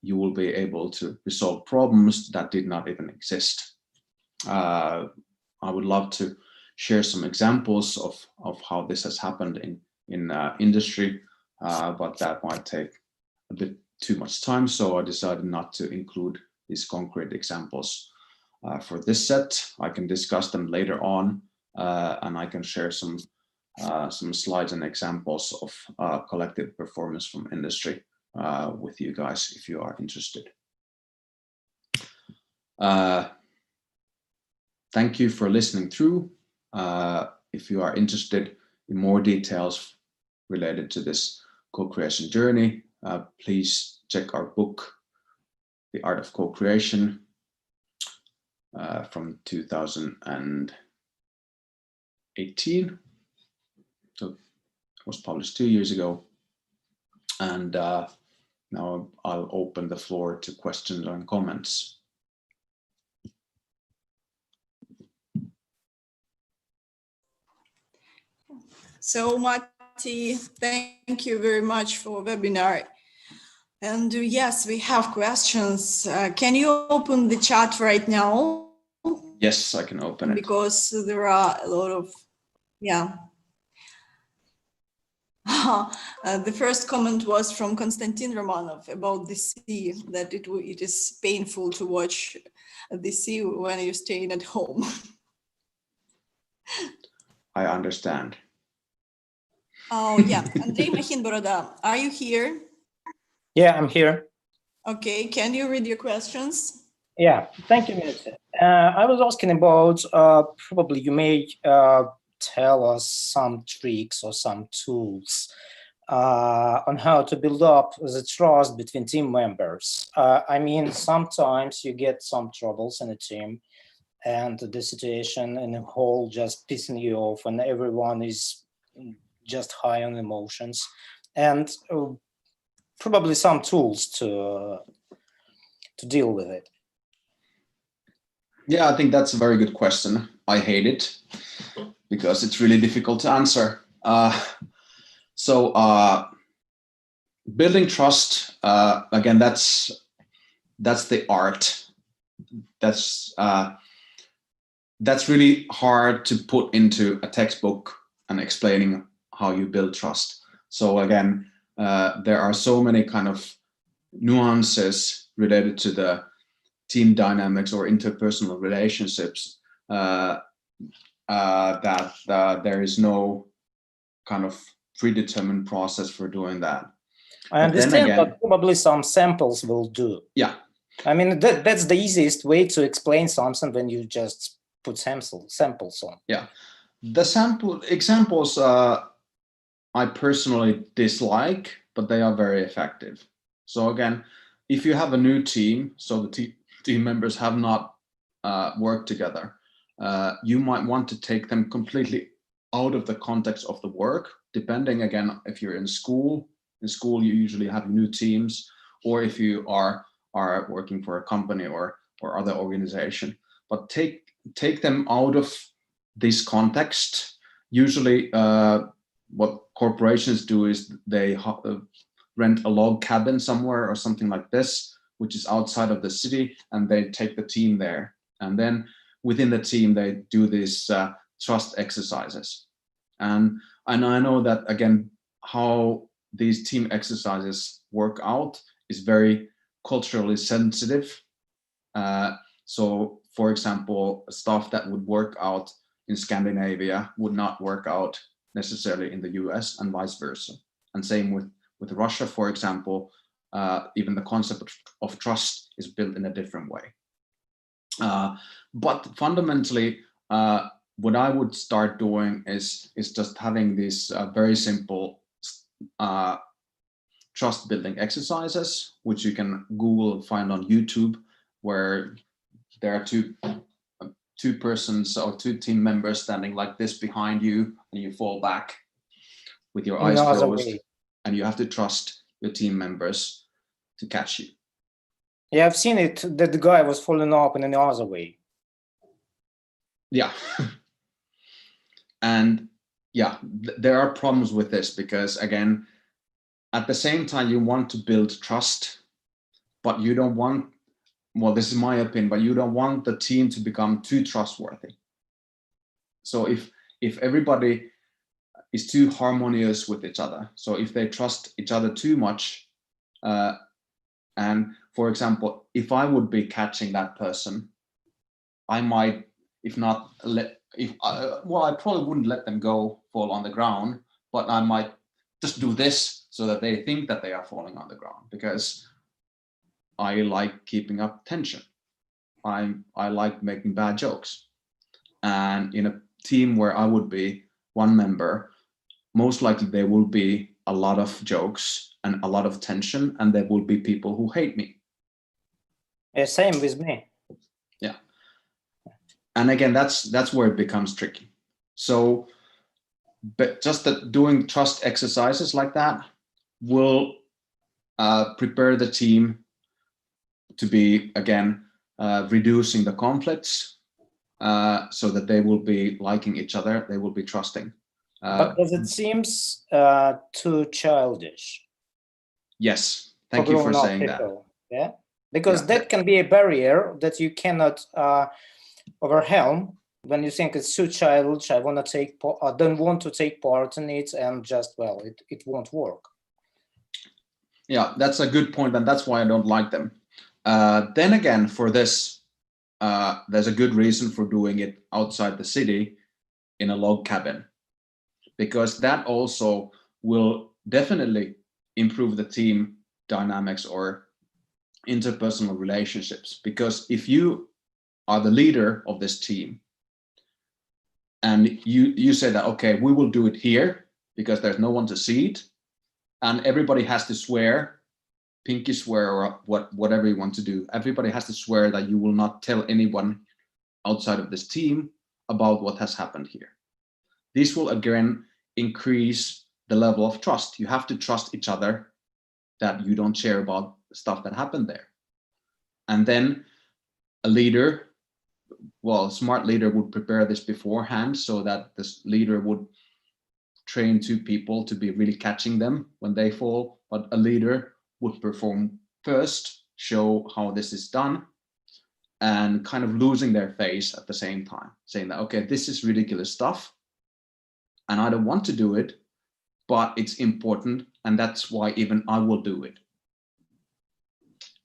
you will be able to resolve problems that did not even exist. I would love to share some examples of how this has happened in industry, but that might take a bit too much time. So I decided not to include these concrete examples for this set. I can discuss them later on, and I can share some slides and examples of collective performance from industry with you guys if you are interested. Thank you for listening through. If you are interested in more details related to this co-creation journey, please check our book, The Art of Co-Creation, from 2018. So it was published 2 years ago. And now I'll open the floor to questions and comments. So Matti, thank you very much for webinar. And yes, we have questions. Can you open the chat right now? Yes, I can open it. Because there are a lot of, yeah. The first comment was from Konstantin Romanov about the sea, that it is painful to watch the sea when you're staying at home. I understand. Oh, yeah. Andrei Mahin-Boroda, are you here? Yeah, I'm here. Okay, can you read your questions? Yeah, thank you, Matti. I was asking about, probably you may tell us some tricks or some tools on how to build up the trust between team members. I mean, sometimes you get some troubles in a team and the situation in a whole just pissing you off and everyone is just high on emotions, and probably some tools to deal with it. Yeah, I think that's a very good question. I hate it because it's really difficult to answer. Building trust, again, that's the art. That's really hard to put into a textbook and explaining how you build trust. So again, there are so many kind of nuances related to the team dynamics or interpersonal relationships that there is no kind of predetermined process for doing that. I understand, but probably some samples will do. Yeah. I mean, that's the easiest way to explain something when you just put samples on. Yeah. The sample examples I personally dislike, but they are very effective. So again, if you have a new team, so the team members have not worked together, you might want to take them completely out of the context of the work, depending, again, if you're in school. In school, you usually have new teams, or if you are working for a company or other organization. But take them out of this context. Usually, what corporations do is they rent a log cabin somewhere or something like this, which is outside of the city, and they take the team there. And then within the team, they do these trust exercises. And I know that, again, how these team exercises work out is very culturally sensitive. So, for example, stuff that would work out in Scandinavia would not work out necessarily in the US, and vice versa. And same with Russia, for example, even the concept of trust is built in a different way. But fundamentally, what I would start doing is just having these very simple trust building exercises, which you can Google and find on YouTube, where there are two persons or two team members standing like this behind you, and you fall back with your eyes closed, and you have to trust your team members to catch you. Yeah, I've seen it, that the guy was falling up in another way. Yeah. And yeah, there are problems with this because, again, at the same time, you want to build trust, but you don't want, well, this is my opinion, but you don't want the team to become too trustworthy. So if everybody is too harmonious with each other. So if they trust each other too much, and for example, if I would be catching that person, I might, if not let, I probably wouldn't let them go fall on the ground, but I might just do this so that they think that they are falling on the ground, because I like keeping up tension. I like making bad jokes. And in a team where I would be one member, most likely there will be a lot of jokes and a lot of tension, and there will be people who hate me. Yeah, same with me. Yeah. And again, that's where it becomes tricky. So, but just that doing trust exercises like that will prepare the team to be, again, reducing the conflicts, so that they will be liking each other, they will be trusting. Because it seems too childish. Yes, thank you for saying people. Yeah, because Yeah. that can be a barrier that you cannot overwhelm when you think it's too childish. I want to take part, I don't want to take part in it, and just, well, it won't work. Yeah, that's a good point, and that's why I don't like them. Then again, for this, there's a good reason for doing it outside the city in a log cabin, because that also will definitely improve the team dynamics or interpersonal relationships. Because if you are the leader of this team and you say that, okay, we will do it here because there's no one to see it, and everybody has to swear, pinky swear, or whatever you want to do, everybody has to swear that you will not tell anyone outside of this team about what has happened here. This will again increase the level of trust. You have to trust each other that you don't share about stuff that happened there. And then a leader, well, a smart leader would prepare this beforehand, so that this leader would train two people to be really catching them when they fall, but a leader would perform first, show how this is done, and kind of losing their face at the same time, saying that, okay, this is ridiculous stuff, and I don't want to do it, but it's important, and that's why even I will do it.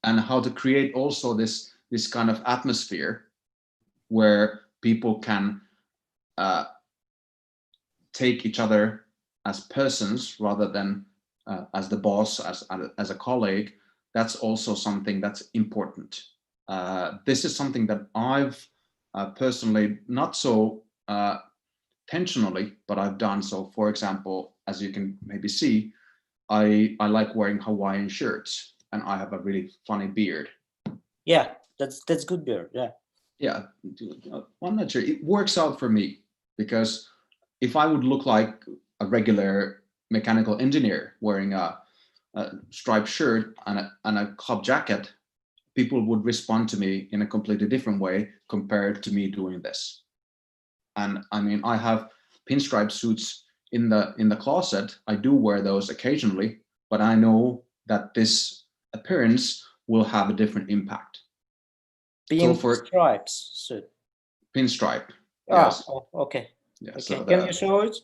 And how to create also this kind of atmosphere where people can take each other as persons rather than as the boss, as a colleague. That's also something that's important. This is something that I've personally, not so intentionally, but I've done. So, for example, as you can maybe see, I like wearing Hawaiian shirts, and I have a really funny beard. Yeah, that's good beard. Yeah. Yeah, I'm not sure. It works out for me, because if I would look like a regular mechanical engineer wearing a striped shirt and a club jacket, people would respond to me in a completely different way compared to me doing this. And I mean, I have pinstripe suits in the closet. I do wear those occasionally, but I know that this appearance will have a different impact. Stripes suit. Pinstripe. Yes. Oh, okay. Yeah, Okay. so Can you show it?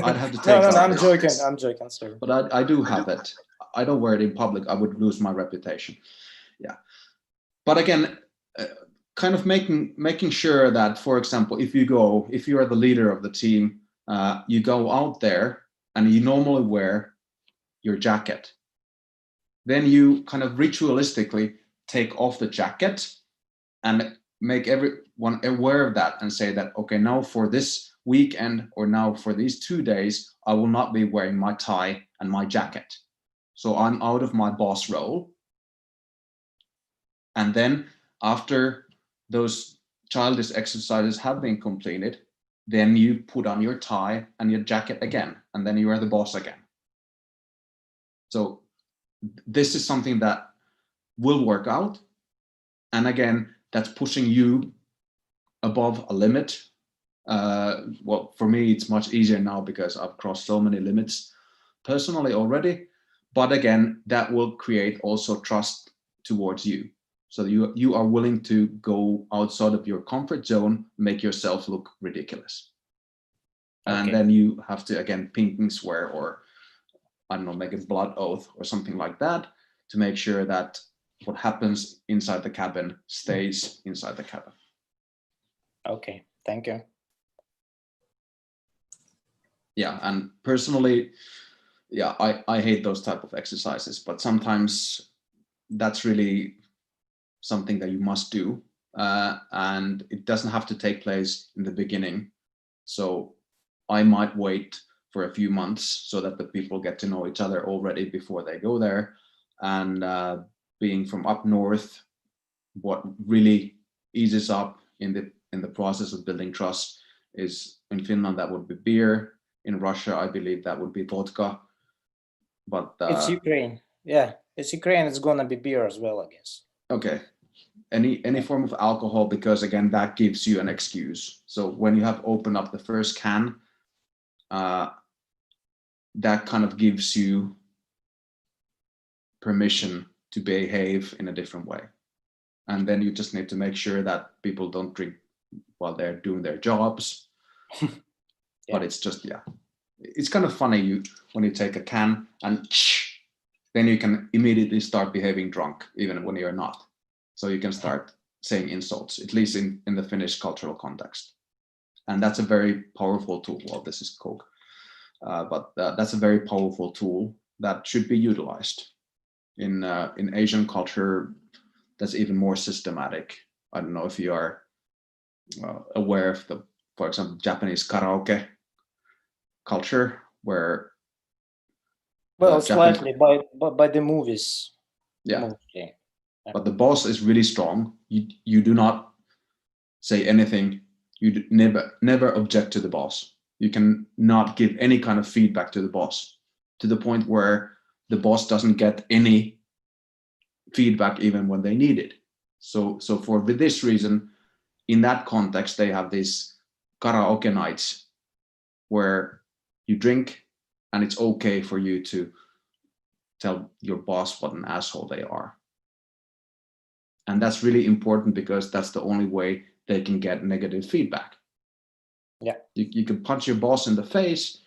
I'd have to take no, I'm joking. I'm joking. Sorry. But I do have it. I don't wear it in public. I would lose my reputation. Yeah. But again, kind of making sure that, for example, if you are the leader of the team, you go out there and you normally wear your jacket. Then you kind of ritualistically take off the jacket and make everyone aware of that, and say that, okay, now for this weekend, or now for these 2 days, I will not be wearing my tie and my jacket. So I'm out of my boss role. And then after those childish exercises have been completed, then you put on your tie and your jacket again, and then you are the boss again. So this is something that will work out. And again, that's pushing you above a limit. Well, for me, it's much easier now because I've crossed so many limits personally already. But again, that will create also trust towards you. So you are willing to go outside of your comfort zone, make yourself look ridiculous. And Okay. then you have to, again, pinking swear, or I don't know, make a blood oath or something like that to make sure that what happens inside the cabin stays inside the cabin. Okay, thank you. Yeah, and personally, yeah, I hate those type of exercises, but sometimes that's really something that you must do, and it doesn't have to take place in the beginning. So I might wait for a few months so that the people get to know each other already before they go there. And being from up north, what really eases up in the process of building trust is, in Finland that would be beer. In Russia, I believe that would be vodka. But It's Ukraine. Yeah, it's Ukraine. It's gonna be beer as well, I guess. okay, any form of alcohol, because again, that gives you an excuse. So when you have opened up the first can, that kind of gives you permission to behave in a different way. And then you just need to make sure that people don't drink while they're doing their jobs. Yeah. But it's just, yeah, it's kind of funny when you take a can and then you can immediately start behaving drunk, even when you're not. So you can start saying insults, at least in the Finnish cultural context. And that's a very powerful tool. Well, this is Coke. But that's a very powerful tool that should be utilized. In Asian culture, that's even more systematic. I don't know if you are aware of the, for example, Japanese karaoke culture, where well, slightly by the movies. Yeah. Mostly. But the boss is really strong. You do not say anything. You never object to the boss. You can not give any kind of feedback to the boss, to the point where the boss doesn't get any feedback even when they need it. So for this reason, in that context, they have these karaoke nights where you drink and it's okay for you to tell your boss what an asshole they are. And that's really important, because that's the only way they can get negative feedback. Yeah. You can punch your boss in the face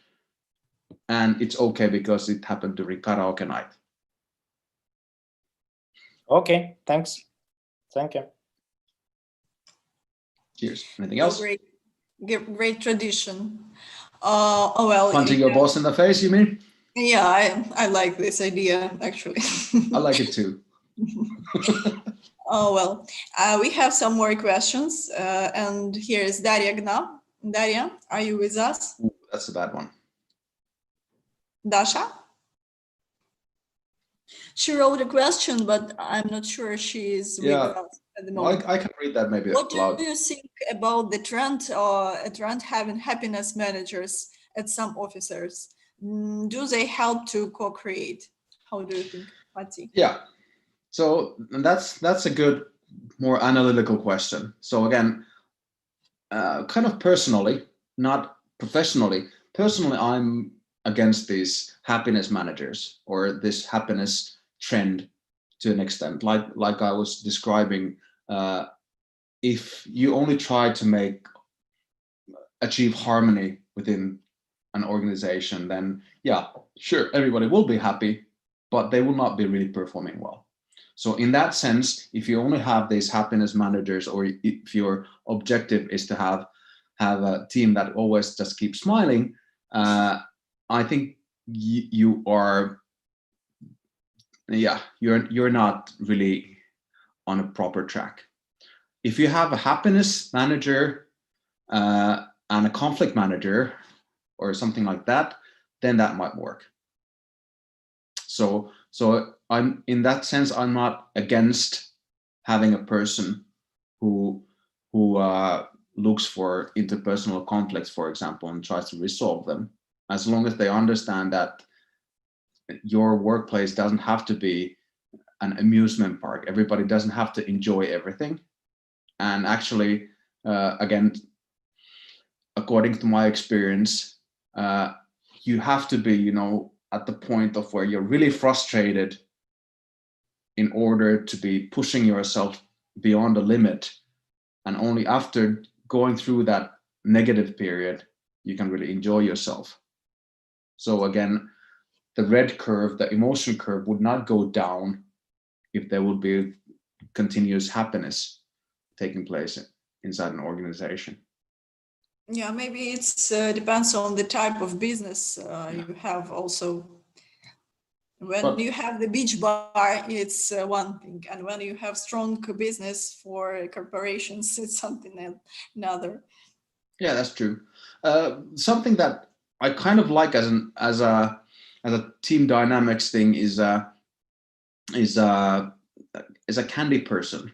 and it's okay because it happened during karaoke night. Okay, thanks. Thank you. Cheers. Anything else? Great tradition. Oh well. Punching your boss in the face, you mean? Yeah, I like this idea actually. I like it too. Oh well, we have some more questions, and here is Daria Gna. Daria, are you with us? Ooh, that's a bad one. Dasha? She wrote a question, but I'm not sure she is with us at the moment. I can read that maybe What aloud. do you think about the trend having happiness managers at some officers? Do they help to co-create? How do you think, Matti? Yeah. So that's a good, more analytical question. So again, kind of personally, not professionally, personally, I'm against these happiness managers or this happiness trend to an extent. Like I was describing, if you only try to achieve harmony within an organization, then yeah, sure, everybody will be happy, but they will not be really performing well. So in that sense, if you only have these happiness managers, or if your objective is to have a team that always just keeps smiling, I think you are, yeah, you're not really on a proper track. If you have a happiness manager and a conflict manager or something like that, then that might work. So I'm, in that sense, I'm not against having a person who looks for interpersonal conflicts, for example, and tries to resolve them, as long as they understand that your workplace doesn't have to be an amusement park. Everybody doesn't have to enjoy everything. And actually, again, according to my experience, you have to be, at the point of where you're really frustrated in order to be pushing yourself beyond the limit. And only after going through that negative period, you can really enjoy yourself. So again, the red curve, the emotion curve, would not go down if there would be continuous happiness taking place inside an organization. Yeah, maybe it's depends on the type of business you have also. When you have the beach bar, it's one thing, and when you have strong business for corporations, it's something another. Yeah, that's true. Something that I kind of like as a team dynamics thing is a candy person.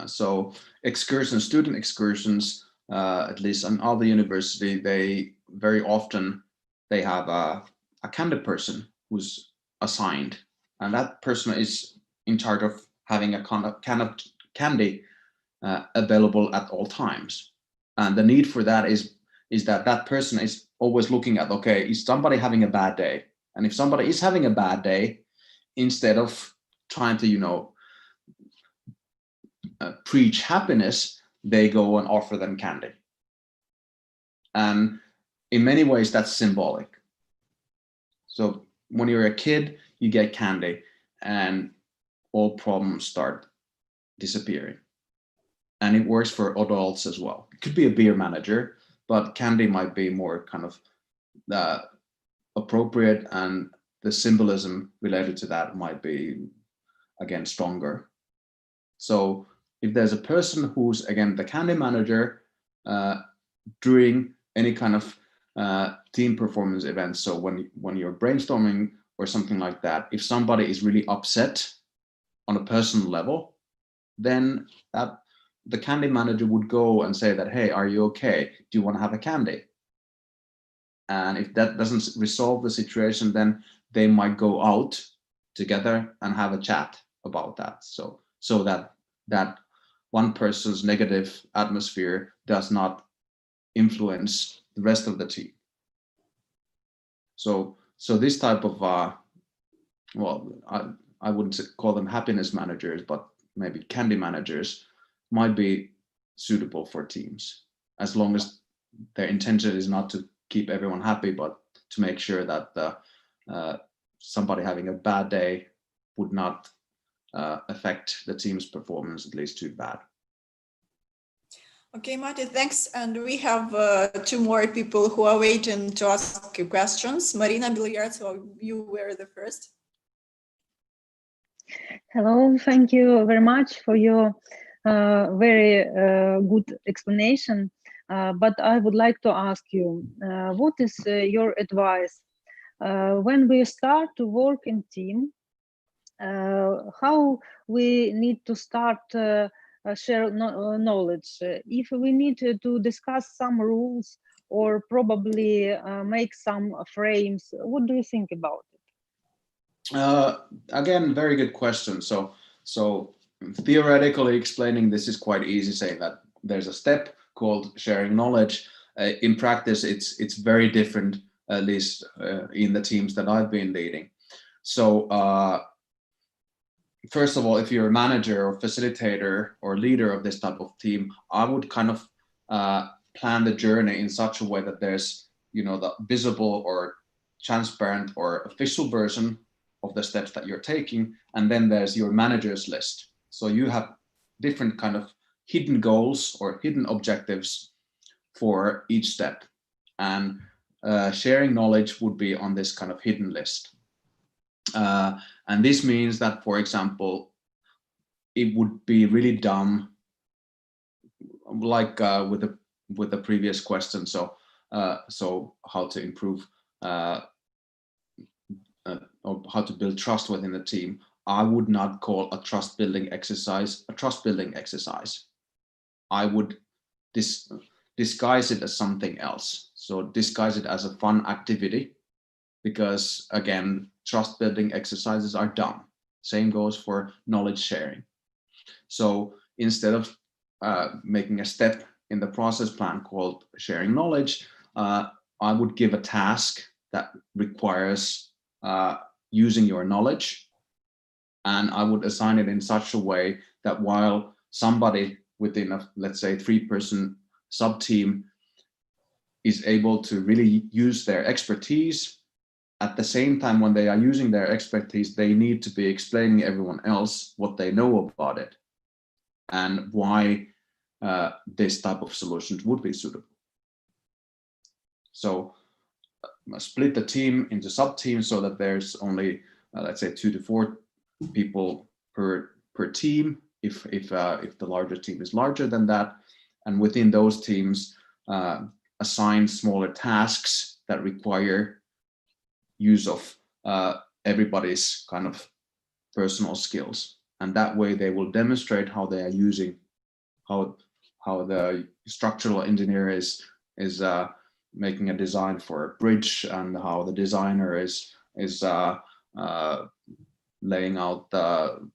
So excursions, student excursions, at least on all the university, they very often they have a candy person who's assigned, and that person is in charge of having a can of candy available at all times. And the need for that is that person is always looking at, okay, is somebody having a bad day? And if somebody is having a bad day, instead of trying to preach happiness, they go and offer them candy. And in many ways, that's symbolic. So when you're a kid, you get candy, and all problems start disappearing. And it works for adults as well. It could be a beer manager, but candy might be more kind of appropriate, and the symbolism related to that might be, again, stronger. So if there's a person who's, again, the candy manager during any kind of team performance events, so when you're brainstorming or something like that, if somebody is really upset on a personal level, then the candy manager would go and say that, hey, are you okay? Do you want to have a candy? And if that doesn't resolve the situation, then they might go out together and have a chat about that. So that one person's negative atmosphere does not influence the rest of the team. So this type of I wouldn't call them happiness managers, but maybe candy managers might be suitable for teams, as long as their intention is not to keep everyone happy, but to make sure that somebody having a bad day would not affect the team's performance at least too bad. Okay, Matti, thanks. And we have two more people who are waiting to ask questions. Marina Bilyartsova, you were the first. Hello, thank you very much for your very good explanation. But I would like to ask you, what is your advice when we start to work in team? How we need to start share knowledge? If we need to discuss some rules or probably make some frames, what do you think about it? Again, very good question. So theoretically explaining this is quite easy, saying that there's a step called sharing knowledge. In practice, it's very different, at least in the teams that I've been leading. So first of all, if you're a manager or facilitator or leader of this type of team, I would kind of plan the journey in such a way that there's, the visible or transparent or official version of the steps that you're taking, and then there's your manager's list. So you have different kind of hidden goals or hidden objectives for each step, and sharing knowledge would be on this kind of hidden list. And this means that, for example, it would be really dumb, like with the previous question. So how to improve or how to build trust within the team. I would not call a trust building exercise a trust building exercise. I would disguise it as something else. So disguise it as a fun activity, because again, trust building exercises are dumb. Same goes for knowledge sharing. So instead of making a step in the process plan called sharing knowledge, I would give a task that requires using your knowledge, and I would assign it in such a way that while somebody within a, let's say, 3-person sub-team is able to really use their expertise. At the same time, when they are using their expertise, they need to be explaining everyone else what they know about it and why this type of solutions would be suitable. So split the team into sub-teams so that there's only, let's say, 2 to 4 people per team, if the larger team is larger than that. And within those teams, assign smaller tasks that require use of everybody's kind of personal skills. And that way they will demonstrate how they are using, how the structural engineer is making a design for a bridge, and how the designer is laying out the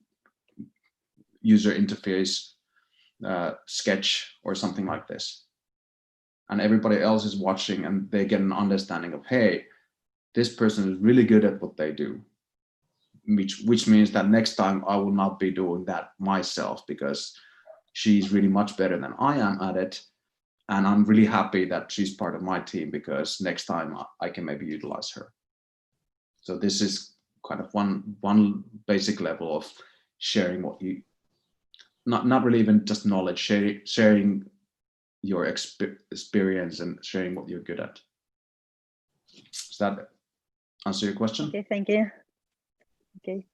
user interface sketch or something like this. And everybody else is watching, and they get an understanding of, hey, this person is really good at what they do, which means that next time I will not be doing that myself, because she's really much better than I am at it. And I'm really happy that she's part of my team, because next time I can maybe utilize her. So this is kind of one basic level of sharing what you, not really even just knowledge, sharing your experience and sharing what you're good at. Does that answer your question? Okay, thank you. Okay.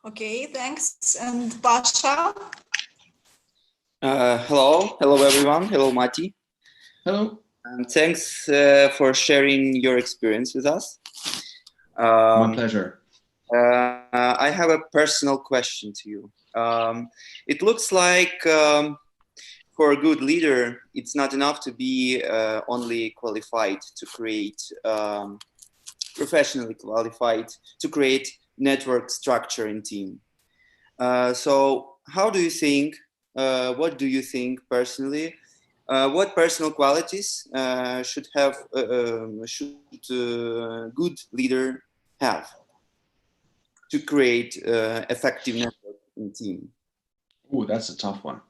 Okay, thanks. And Pasha? Hello everyone. Hello, Matti. Hello. And thanks for sharing your experience with us. My pleasure. I have a personal question to you. It looks like for a good leader, it's not enough to be only qualified to create, professionally qualified to create network structure in team. So how do you think, what do you think personally, what personal qualities should good leader have to create effective network in team? Oh, that's a tough one.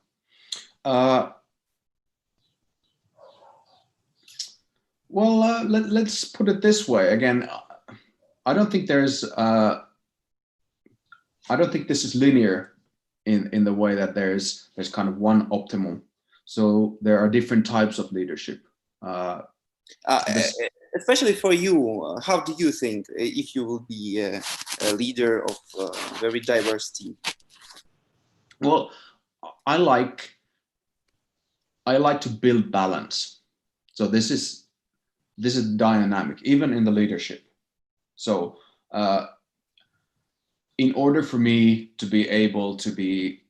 Well, let's put it this way. Again, I don't think there's, I don't think this is linear in the way that there's kind of one optimum. So there are different types of leadership. Especially for you, how do you think if you will be a leader of a very diverse team? Well, I like to build balance. So this is dynamic, even in the leadership. So in order for me to be able to be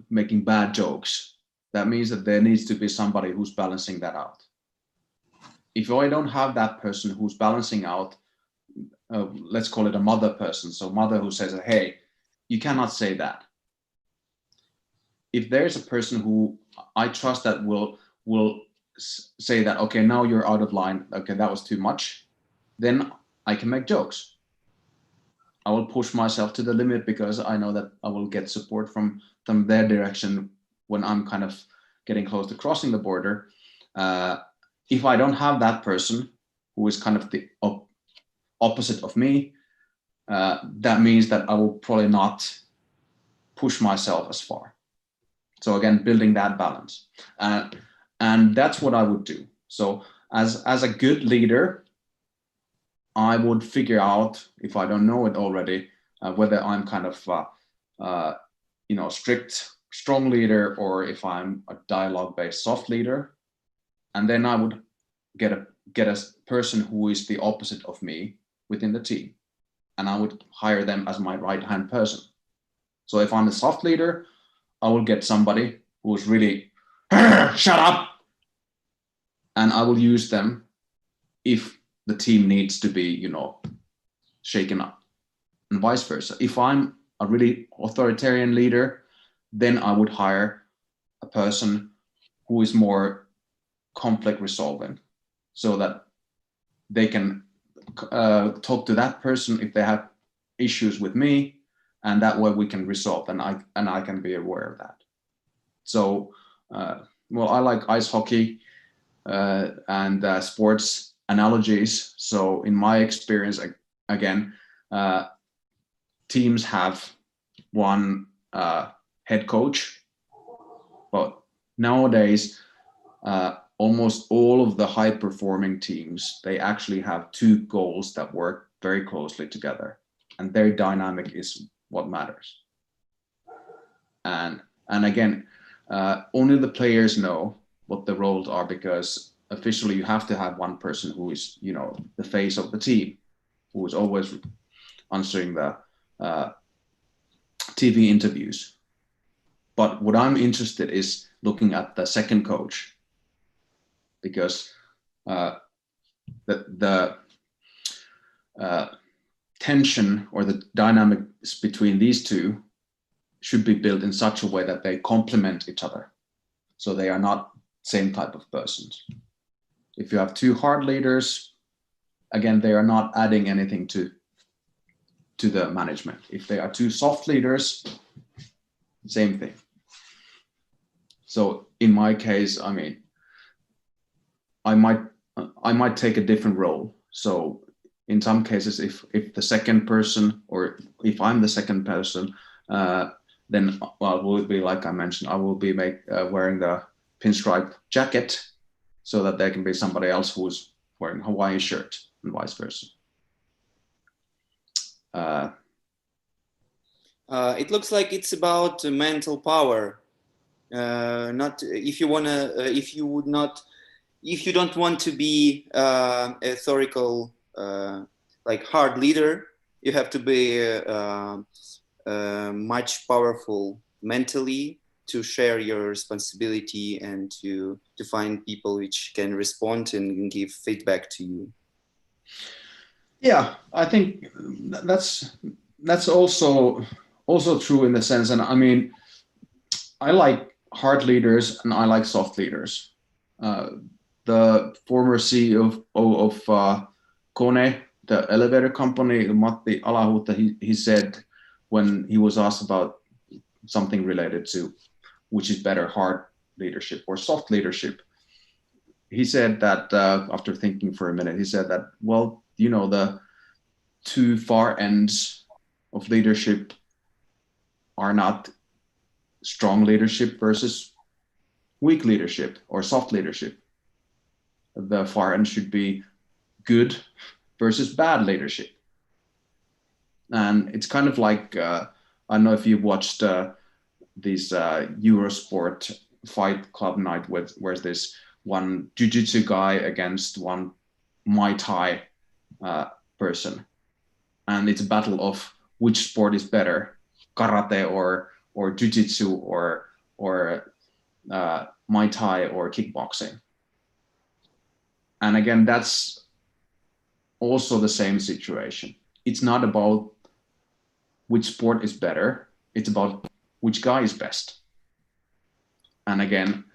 making bad jokes, that means that there needs to be somebody who's balancing that out. If I don't have that person who's balancing out, let's call it a mother person. So mother who says, hey, you cannot say that. If there's a person who I trust that will say that, okay, now you're out of line, okay, that was too much, then I can make jokes. I will push myself to the limit because I know that I will get support from their direction when I'm kind of getting close to crossing the border. If I don't have that person who is kind of the opposite of me, that means that I will probably not push myself as far. So again, building that balance. And that's what I would do. So as a good leader, I would figure out, if I don't know it already, whether I'm kind of strict, strong leader, or if I'm a dialogue-based soft leader. And then I would get a person who is the opposite of me within the team, and I would hire them as my right-hand person. So if I'm a soft leader, I will get somebody who is really shut up, and I will use them if the team needs to be, shaken up, and vice versa. If I'm a really authoritarian leader, then I would hire a person who is more conflict resolving, so that they can talk to that person if they have issues with me, and that way we can resolve, and I can be aware of that. So well, I like ice hockey and sports analogies. So in my experience, again, teams have one head coach, but nowadays, almost all of the high performing teams, they actually have two goals that work very closely together, and their dynamic is what matters. And again, only the players know what the roles are, because officially you have to have one person who is, you know, the face of the team, who is always answering the TV interviews. But what I'm interested is looking at the second coach, because the tension or the dynamics between these two should be built in such a way that they complement each other, so they are not same type of persons. If you have two hard leaders, again, they are not adding anything to the management. If they are two soft leaders, same thing. So in my case, I mean, I might take a different role. So in some cases, if the second person, or if I'm the second person, then, well, it will be like I mentioned, I will be wearing the pinstripe jacket, so that there can be somebody else who's wearing a Hawaiian shirt, and vice versa. It looks like it's about mental power. Not if you wanna, if you don't want to be authoritative, like hard leader, you have to be much powerful mentally to share your responsibility and to find people which can respond and give feedback to you. Yeah, I think that's also true in the sense, and I mean, I like hard leaders and I like soft leaders. The former CEO of Kone, the elevator company, Matti Hämäläinen, he said, when he was asked about something related to which is better, hard leadership or soft leadership, he said that after thinking for a minute, he said that, well, you know, the two far ends of leadership are not strong leadership versus weak leadership or soft leadership. The far end should be good versus bad leadership. And it's kind of like, I don't know if you've watched these Eurosport fight club night where's this one jiu-jitsu guy against one Muay Thai person. And it's a battle of which sport is better, karate or jiu-jitsu or Muay Thai or kickboxing. And again, that's also the same situation. It's not about which sport is better, it's about which guy is best. And again,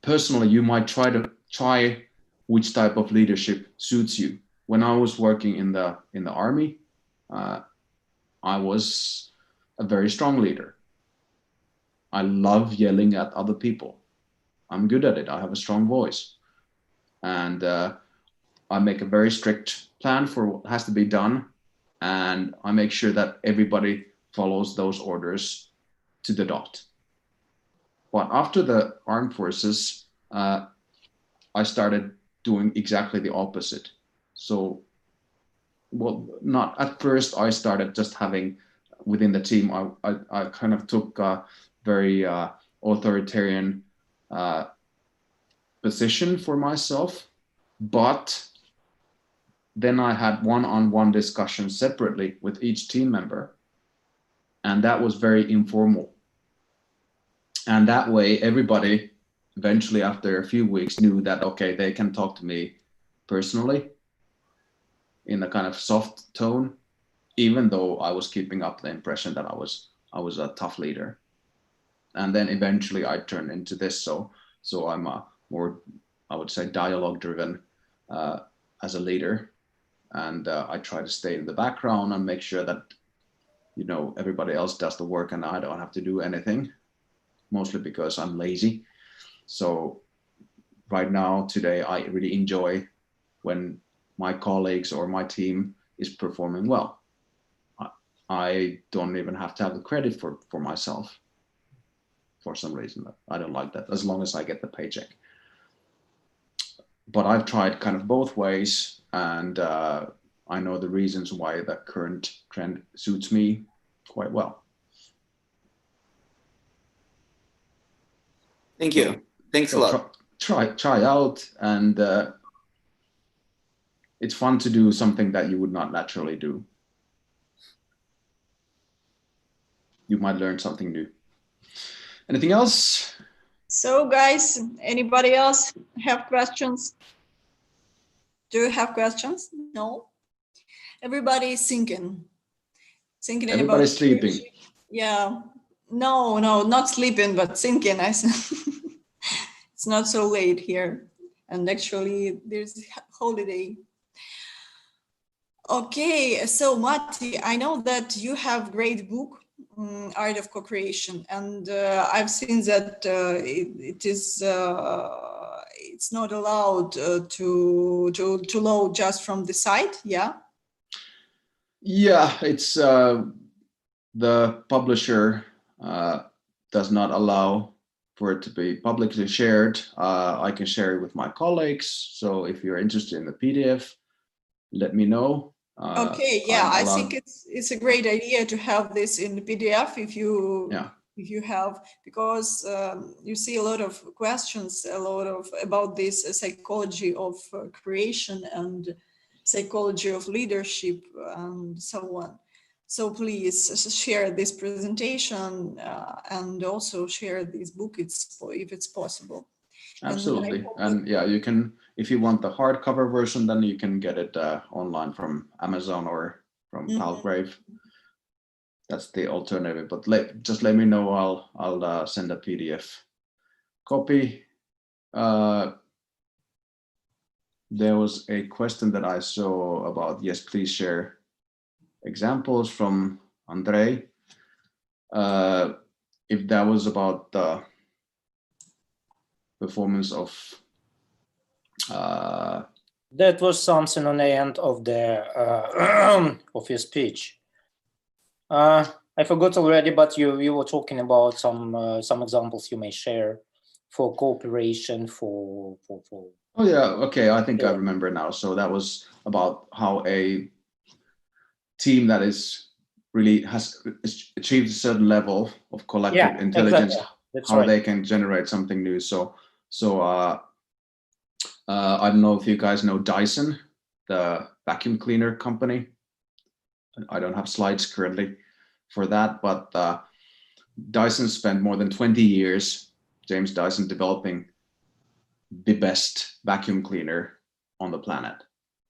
personally, you might try which type of leadership suits you. When I was working in the army, I was a very strong leader. I love yelling at other people. I'm good at it. I have a strong voice. And I make a very strict plan for what has to be done. And I make sure that everybody follows those orders to the dot. But after the armed forces, I started doing exactly the opposite. So, well, not at first, I started just having within the team, I kind of took a very authoritarian position for myself, but then I had one-on-one discussions separately with each team member, and that was very informal. And that way, everybody eventually, after a few weeks, knew that, okay, they can talk to me personally in a kind of soft tone, even though I was keeping up the impression that I was a tough leader. And then eventually I turned into this. So I'm a more, I would say, dialogue-driven as a leader. And I try to stay in the background and make sure that, you know, everybody else does the work and I don't have to do anything. mostly because I'm lazy. So right now, today, I really enjoy when my colleagues or my team is performing well. I don't even have to have the credit for myself for some reason. I don't like that, as long as I get the paycheck. But I've tried kind of both ways, and I know the reasons why the current trend suits me quite well. Thank you. Thanks a lot. Try out, and it's fun to do something that you would not naturally do. You might learn something new. Anything else? So guys, anybody else have questions? Do you have questions? No? Everybody is thinking Everybody's about sleeping. Yeah. No, not sleeping, but thinking. I said it's not so late here. And actually there's holiday. Okay, so Matti, I know that you have great book, Art of Co-Creation, and I've seen that it's not allowed to load just from the site. Yeah. Yeah, it's the publisher does not allow for it to be publicly shared. I can share it with my colleagues. So if you're interested in the PDF, let me know. Okay, yeah, I think it's a great idea to have this in the PDF if you have, because you see a lot of questions, about this psychology of creation and psychology of leadership and so on. So please share this presentation and also share this book if it's possible. Absolutely. And yeah, you can, if you want the hardcover version, then you can get it online from Amazon or from Palgrave. That's the alternative. But just let me know. I'll send a PDF copy. There was a question that I saw about, yes, please share examples from Andrei. If that was about the performance of that was something on the end of the of your speech. I forgot already, but you were talking about some examples you may share for cooperation for. Oh yeah, okay. I think I remember now. So that was about how a team that is really has achieved a certain level of collective intelligence, exactly. how they can generate something new. So I don't know if you guys know Dyson, the vacuum cleaner company. I don't have slides currently for that, but Dyson spent more than 20 years, James Dyson, developing the best vacuum cleaner on the planet.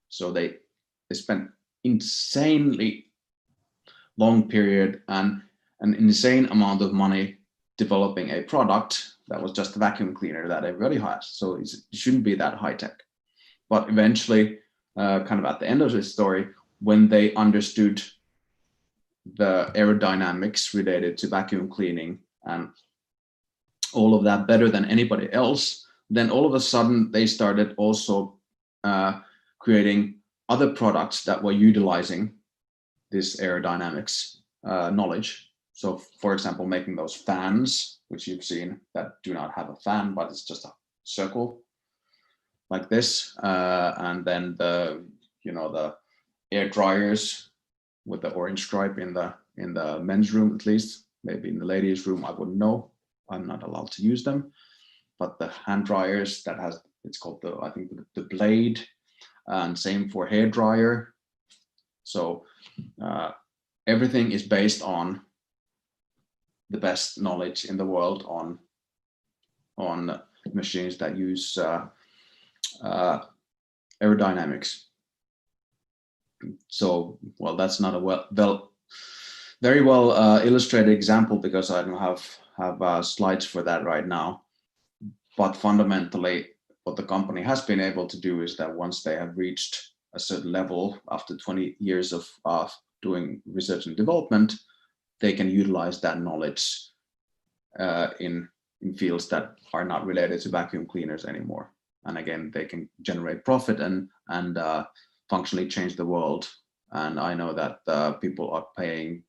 So they spent insanely long period and an insane amount of money developing a product that was just a vacuum cleaner that everybody has. So it shouldn't be that high tech. But eventually, kind of at the end of the story, when they understood the aerodynamics related to vacuum cleaning and all of that better than anybody else, then all of a sudden they started also creating other products that were utilizing this aerodynamics knowledge. So for example, making those fans, which you've seen that do not have a fan, but it's just a circle like this. And then the air dryers with the orange stripe in the men's room, at least. Maybe in the ladies' room, I wouldn't know. I'm not allowed to use them. But the hand dryers that has, it's called I think the blade, and same for hair dryer. So everything is based on the best knowledge in the world on machines that use aerodynamics. So, well, that's not a very well illustrated example because I don't have slides for that right now. But fundamentally, what the company has been able to do is that once they have reached a certain level after 20 years of doing research and development, they can utilize that knowledge in in fields that are not related to vacuum cleaners anymore. And again, they can generate profit and functionally change the world. And I know that people are paying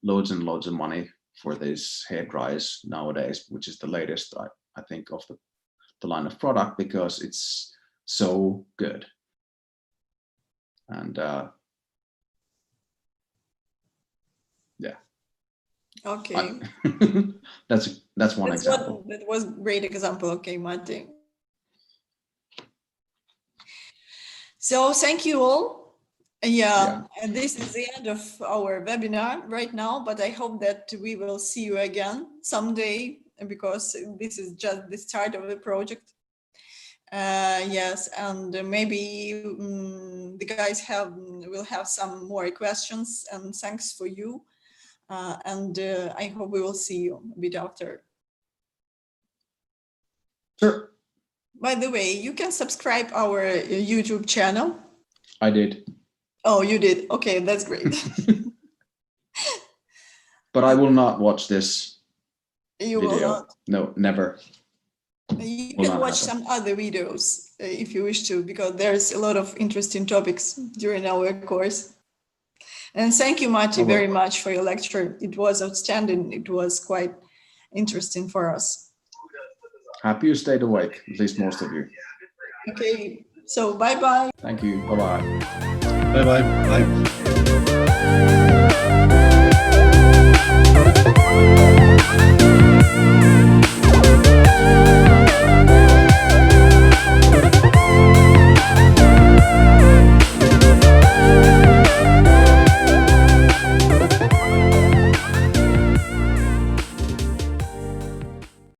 loads and loads of money for these hair dryers nowadays, which is the latest, I think, of the line of product, because it's so good. And yeah. Okay. That's one example. That was great example. Okay, Matti. So thank you all. Yeah, and this is the end of our webinar right now, but I hope that we will see you again someday, because this is just the start of the project. Yes, and maybe the guys will have some more questions, and thanks for you. And I hope we will see you a bit after. Sure. By the way, you can subscribe our YouTube channel. I did. Oh, you did. Okay, that's great. But I will not watch this You video. will not. No, never. You Will can not watch happen. some other videos if you wish to, because there's a lot of interesting topics during our course. And thank you, Matti, very much for your lecture. It was outstanding. It was quite interesting for us. Happy you stayed awake, at least most of you. Okay, so bye-bye. Thank you. Bye-bye. Bye-bye. Bye.